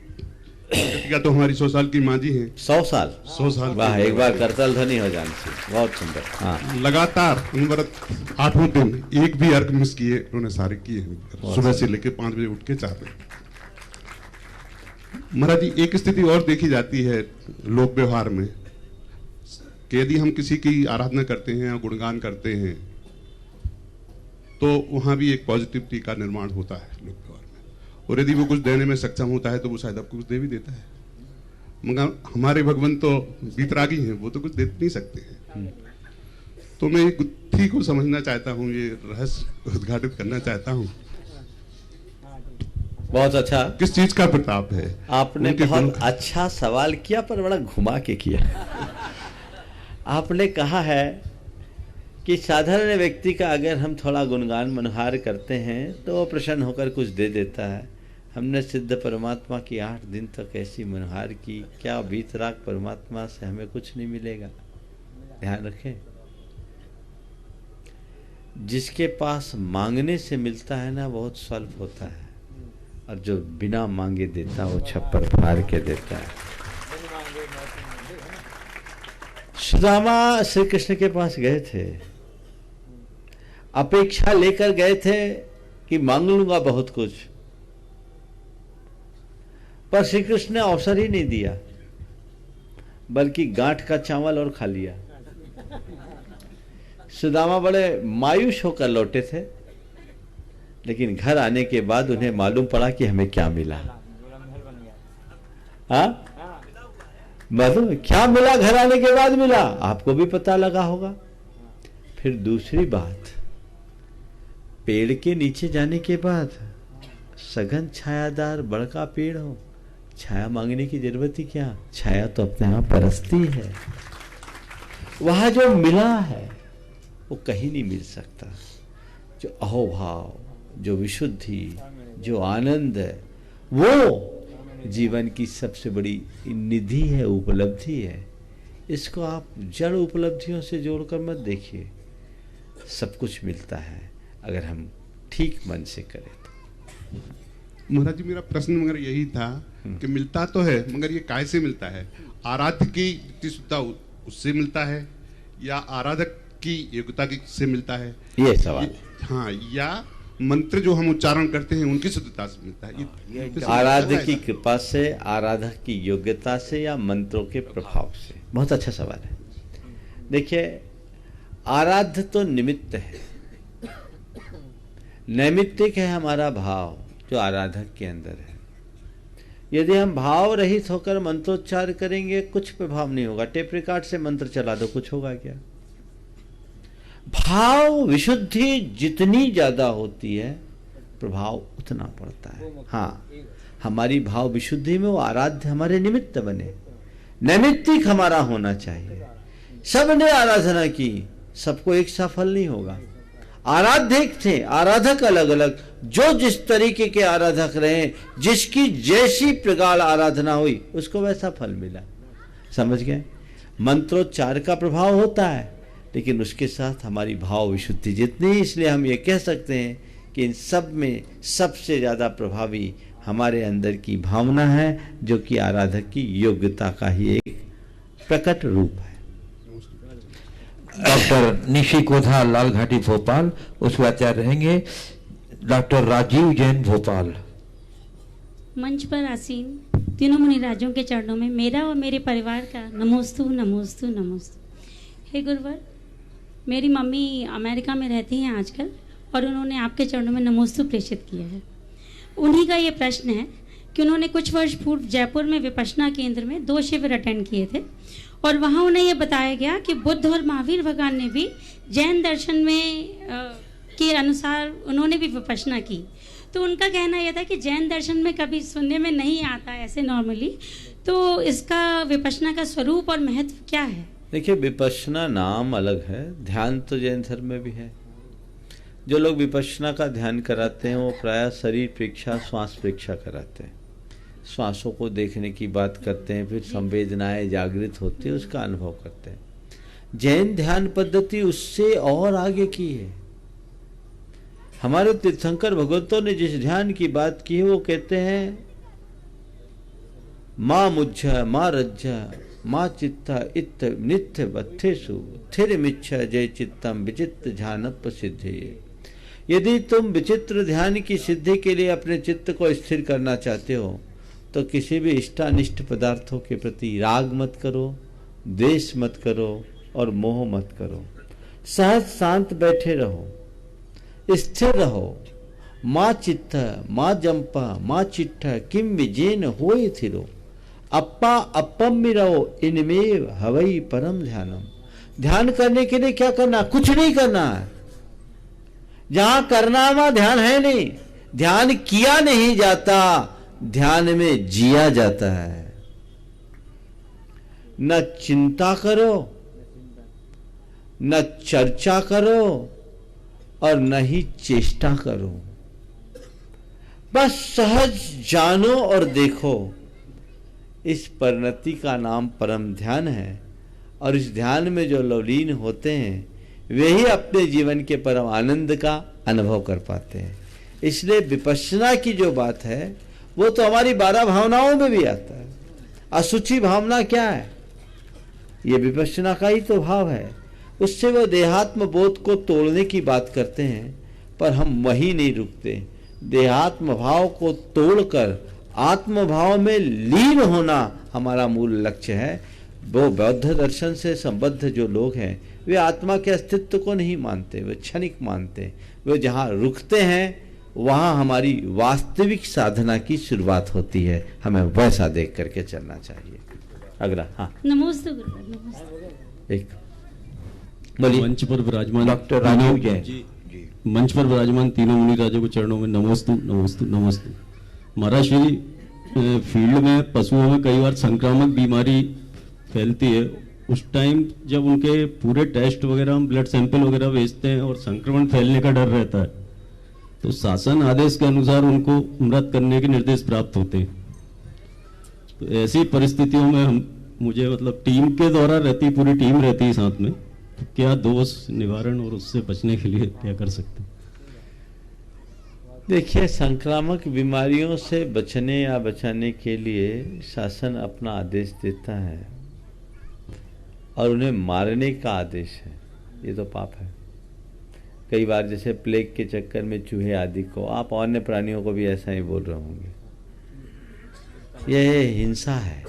प्रगति का तो हमारी 100 साल की माँ जी हैं। 100 साल? 100 साल। वाह, एक बार करतल ध्वनि हो जानी चाहिए। बहुत सुंदर। हाँ, लगातार अनवरत 8वें दिन एक भी अर्घ मिस किए उन्होंने, सारे किए हैं, सुबह से लेकर 5 बजे उठ के 4 बजे। महाराज जी एक स्थिति और देखी जाती है लोक व्यवहार में कि यदि हम किसी की आराधना करते हैं या गुणगान करते हैं तो वहां भी एक पॉजिटिविटी का निर्माण होता है लोक व्यवहार में, और यदि वो कुछ देने में सक्षम होता है तो वो शायद आपको कुछ दे भी देता है। मगर हमारे भगवान तो वीतरागी हैं, वो तो कुछ दे नहीं सकते हैं। तो मैं एक गुत्थी को समझना चाहता हूँ, ये रहस्य उद्घाटित करना चाहता हूँ। बहुत अच्छा। किस चीज का प्रताप है? आपने बहुत अच्छा सवाल किया, पर बड़ा घुमा के किया। आपने कहा है कि साधारण व्यक्ति का अगर हम थोड़ा गुणगान मनहार करते हैं तो वो प्रसन्न होकर कुछ दे देता है। हमने सिद्ध परमात्मा की 8 दिन तक ऐसी मनहार की, क्या वीतराग परमात्मा से हमें कुछ नहीं मिलेगा? ध्यान रखें, जिसके पास मांगने से मिलता है ना, बहुत स्वल्प होता है, और जो बिना मांगे देता वो छप्पर फाड़ के देता है। सुदामा श्री कृष्ण के पास गए थे, अपेक्षा लेकर गए थे कि मांग लूंगा बहुत कुछ, पर श्री कृष्ण ने अवसर ही नहीं दिया, बल्कि गांठ का चावल और खा लिया। सुदामा बड़े मायूस होकर लौटे थे, लेकिन घर आने के बाद उन्हें मालूम पड़ा कि हमें क्या मिला। हाँ, मालूम क्या मिला? घर आने के बाद मिला, आपको भी पता लगा होगा। फिर दूसरी बात, पेड़ के नीचे जाने के बाद सघन छायादार बड़का पेड़ हो, छाया मांगने की जरूरत ही क्या? छाया तो अपने आप बरसती है। वहां जो मिला है वो कहीं नहीं मिल सकता। जो अहोभाव, जो विशुद्धि, जो आनंद है, वो जीवन की सबसे बड़ी निधि है, उपलब्धि है। इसको आप जड़ उपलब्धियों से जोड़कर मत देखिए। सब कुछ मिलता है अगर हम ठीक मन से करें तो। महाराज जी मेरा प्रश्न मगर यही था कि मिलता तो है, मगर ये काय से मिलता है? आराध्य की शुद्धता उससे मिलता है या आराधक की योग्यता से मिलता है? ये सवाल। हाँ, या मंत्र जो हम उच्चारण करते हैं उनकी शुद्धता से मिलता है? ये आराध्य की कृपा से, आराधक की योग्यता से, या मंत्रों के प्रभाव से? बहुत अच्छा सवाल है। देखिए, आराध्य तो निमित्त है, नैमित्तिक है हमारा भाव जो आराधक के अंदर है। यदि हम भाव रहित होकर मंत्रोच्चार करेंगे कुछ प्रभाव नहीं होगा। टेप रिकॉर्ड से मंत्र चला दो, कुछ होगा क्या? भाव विशुद्धि जितनी ज्यादा होती है प्रभाव उतना पड़ता है। हाँ, हमारी भाव विशुद्धि में वो आराध्य हमारे निमित्त बने, नैमित्तिक हमारा होना चाहिए। सबने आराधना की, सबको एक सा फल नहीं होगा। आराध्य थे, आराधक अलग अलग, जो जिस तरीके के आराधक रहे, जिसकी जैसी प्रगाढ़ आराधना हुई उसको वैसा फल मिला। समझ गए? मंत्रोच्चार का प्रभाव होता है, लेकिन उसके साथ हमारी भाव विशुद्धि जितनी, इसलिए हम ये कह सकते हैं कि इन सब में सबसे ज्यादा प्रभावी हमारे अंदर की भावना है, जो कि आराधक की योग्यता का ही एक प्रकट रूप है। डॉक्टर निशी कोधा, लाल घाटी भोपाल, उसके आचार्य रहेंगे डॉक्टर राजीव जैन भोपाल। मंच पर आसीन तीनों मुनिराजों के चरणों में मेरा और मेरे परिवार का नमोस्तु नमोस्तु नमोस्तु। हे गुरुवर, मेरी मम्मी अमेरिका में रहती हैं आजकल और उन्होंने आपके चरणों में नमोस्तु प्रेषित किया है। उन्हीं का ये प्रश्न है कि उन्होंने कुछ वर्ष पूर्व जयपुर में विपश्यना केंद्र में 2 शिविर अटेंड किए थे और वहाँ उन्हें ये बताया गया कि बुद्ध और महावीर भगवान ने भी जैन दर्शन में के अनुसार उन्होंने भी विपश्यना की। तो उनका कहना यह था कि जैन दर्शन में कभी सुनने में नहीं आता ऐसे नॉर्मली, तो इसका विपश्यना का स्वरूप और महत्व क्या है? देखिए, विपश्यना नाम अलग है, ध्यान तो जैन धर्म में भी है। जो लोग विपश्यना का ध्यान कराते हैं वो प्रायः शरीर परीक्षा, श्वास परीक्षा कराते हैं, श्वासों को देखने की बात करते हैं, फिर संवेदनाएं जागृत होती है, उसका अनुभव करते हैं। जैन ध्यान पद्धति उससे और आगे की है। हमारे तीर्थंकर भगवतों ने जिस ध्यान की बात की है वो कहते हैं माँ मुझ्झा माँ रज्जा माँ चित्ता इत्त नित्य बत्थेसु थिर मिच्छा जय चित्तम विचित्र ध्यानप सिद्धि। यदि तुम विचित्र ध्यान की सिद्धि के लिए अपने चित्त को स्थिर करना चाहते हो तो किसी भी इष्टानिष्ट पदार्थों के प्रति राग मत करो, द्वेष मत करो और मोह मत करो। सहज शांत बैठे रहो, स्थिर रहो। माँ चित्त माँ जंपा माँ चिट्ठा किम विजेन होए थिरो अप्पा अपम मिरो इनमें हवई परम ध्यानम। ध्यान करने के लिए क्या करना? कुछ नहीं करना है। जहां करना वहां ध्यान है नहीं। ध्यान किया नहीं जाता, ध्यान में जिया जाता है। न चिंता करो, न चर्चा करो और न ही चेष्टा करो, बस सहज जानो और देखो। इस परिणति का नाम परम ध्यान है और इस ध्यान में जो लवलीन होते हैं वे ही अपने जीवन के परम आनंद का अनुभव कर पाते हैं। इसलिए विपश्यना की जो बात है वो तो हमारी 12 भावनाओं में भी आता है। असुचि भावना क्या है? ये विपश्यना का ही तो भाव है। उससे वो देहात्म बोध को तोड़ने की बात करते हैं, पर हम वहीं नहीं रुकते। देहात्म भाव को तोड़कर आत्म भाव में लीन होना हमारा मूल लक्ष्य है। वो बौद्ध दर्शन से संबद्ध जो लोग हैं वे आत्मा के अस्तित्व को नहीं मानते, वे क्षणिक मानते। वे जहाँ रुकते हैं वहाँ हमारी वास्तविक साधना की शुरुआत होती है। हमें वैसा देख करके चलना चाहिए। अगला। हाँ, नमस्ते गुरुदेव। नमस्ते। एक बोलिए। मंच पर विराजमान डॉक्टर राजीव जैन जी। मंच पर विराजमान तीनों मुनि राजों को चरणों में नमोस्तु नमोस्तु नमोस्तु। महाराज श्री, फील्ड में पशुओं में कई बार संक्रामक बीमारी फैलती है। उस टाइम जब उनके पूरे टेस्ट वगैरह, हम ब्लड सैंपल वगैरह भेजते हैं और संक्रमण फैलने का डर रहता है, तो शासन आदेश के अनुसार उनको मृत करने के निर्देश प्राप्त होते हैं। तो ऐसी परिस्थितियों में मुझे मतलब टीम के द्वारा रहती, पूरी टीम रहती है साथ में, तो क्या दोष निवारण और उससे बचने के लिए क्या कर सकते हैं? देखिए, संक्रामक बीमारियों से बचने या बचाने के लिए शासन अपना आदेश देता है और उन्हें मारने का आदेश है। ये तो पाप है। कई बार जैसे प्लेग के चक्कर में चूहे आदि को, आप अन्य प्राणियों को भी ऐसा ही बोल रहे होंगे। यह हिंसा है,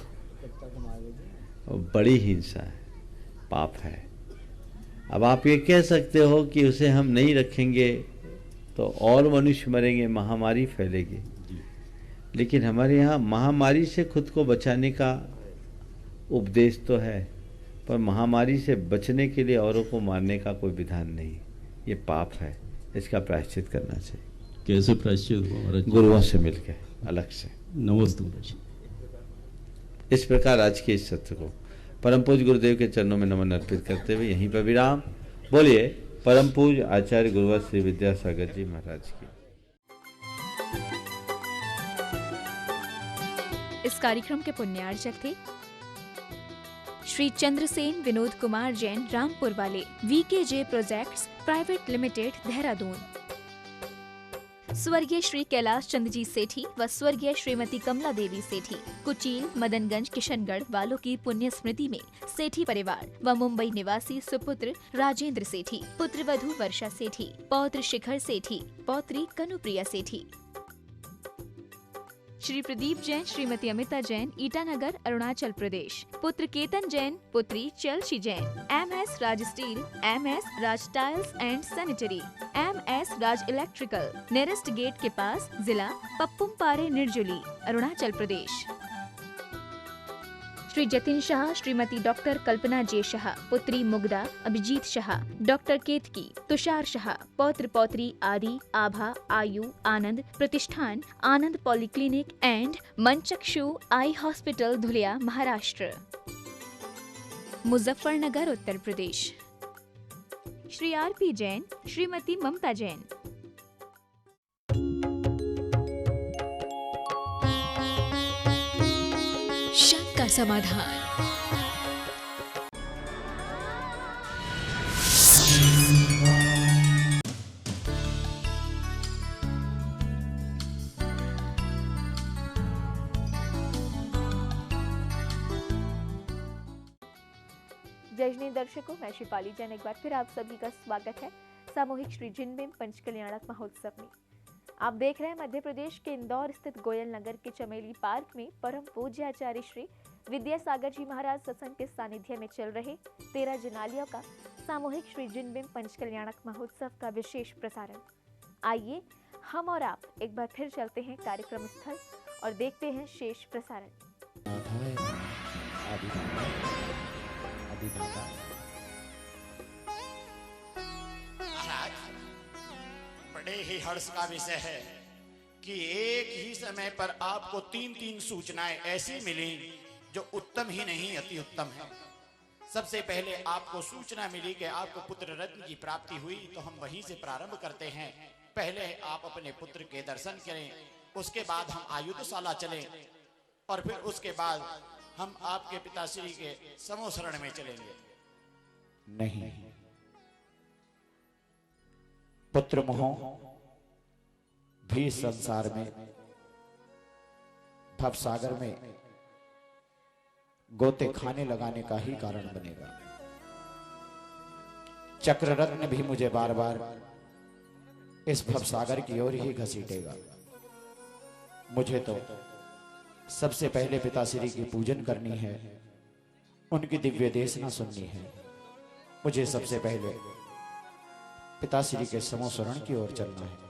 बड़ी हिंसा है, पाप है। अब आप ये कह सकते हो कि उसे हम नहीं रखेंगे तो और मनुष्य मरेंगे, महामारी फैलेगी। लेकिन हमारे यहाँ महामारी से खुद को बचाने का उपदेश तो है, पर महामारी से बचने के लिए औरों को मारने का कोई विधान नहीं। ये पाप है, इसका प्रायश्चित करना चाहिए। कैसे प्रायश्चित हुआ महाराज? गुरुओं से मिलकर अलग से। नमस्ते महाराज। इस प्रकार आज के इस सत्र को परम पूज्य गुरुदेव के चरणों में नमन अर्पित करते हुए यहीं पर विराम। बोलिए परम पूज्य आचार्य गुरुवर श्री विद्यासागर जी महाराज की। इस कार्यक्रम के पुण्यार्चक थे श्री चंद्रसेन विनोद कुमार जैन, रामपुर वाले, VKJ projects private limited, Dehradun. स्वर्गीय श्री कैलाश चंद्र जी सेठी व स्वर्गीय श्रीमती कमला देवी सेठी, कुचील, मदनगंज, किशनगढ़ वालों की पुण्य स्मृति में सेठी परिवार व मुंबई निवासी सुपुत्र राजेंद्र सेठी, पुत्र वधू वर्षा सेठी, पौत्र शिखर सेठी, पौत्री कनुप्रिया सेठी। श्री प्रदीप जैन श्रीमती अमिता जैन ईटानगर अरुणाचल प्रदेश। पुत्र केतन जैन, पुत्री Chalshi Jain. MS Raj steel, MS Raj tiles and sanitary, MS Raj electrical, nearest gate के पास, जिला पप्पुमपारे निर्जुली, अरुणाचल प्रदेश। श्री जतिन शाह श्रीमती डॉक्टर कल्पना जे शाह, पुत्री मुग्धा अभिजीत शाह। डॉक्टर केतकी, तुषार शाह, पौत्र पौत्री Aadi, Aabha, Aayu, Anand Pratishthan, Anand polyclinic and Manchakshu eye hospital, Dhulia, Maharashtra. Muzaffarnagar, Uttar Pradesh. Shri RP Jain Shrimati Mamta Jain. का समाधान। जजनी दर्शकों, मैं शिपाली जैन एक बार फिर आप सभी का स्वागत है सामूहिक श्री जिनबिंब पंचकल्याणक महोत्सव में। आप देख रहे हैं मध्य प्रदेश के इंदौर स्थित गोयल नगर के चमेली पार्क में परम पूज्य आचार्य श्री विद्यासागर जी महाराज सत्संग के सानिध्य में चल रहे 13 जनालियों का सामूहिक श्री जिनबिंब पंचकल्याणक महोत्सव का विशेष प्रसारण। आइए हम और आप एक बार फिर चलते हैं कार्यक्रम स्थल और देखते हैं शेष प्रसारण। बड़े ही हर्ष का विषय है कि एक ही समय पर आपको 3 सूचनाएं ऐसी मिली जो उत्तम ही नहीं अति उत्तम है। सबसे पहले आपको सूचना मिली कि आपको पुत्र रत्न की प्राप्ति हुई, तो हम वहीं से प्रारंभ करते हैं। पहले आप अपने पुत्र के दर्शन करें, उसके बाद हम आयुधशाला चलें और फिर उसके बाद हम आपके पिताश्री के समोशरण में चलेंगे। नहीं, पुत्र मोह भी संसार में भवसागर में गोते खाने लगाने का ही कारण बनेगा। चक्र रत्न भी मुझे बार बार इस भवसागर की ओर ही घसीटेगा। मुझे तो सबसे पहले पिताश्री की पूजन करनी है, उनकी दिव्य देशना सुननी है। मुझे सबसे पहले पिताश्री के समोशरण की ओर चलना है।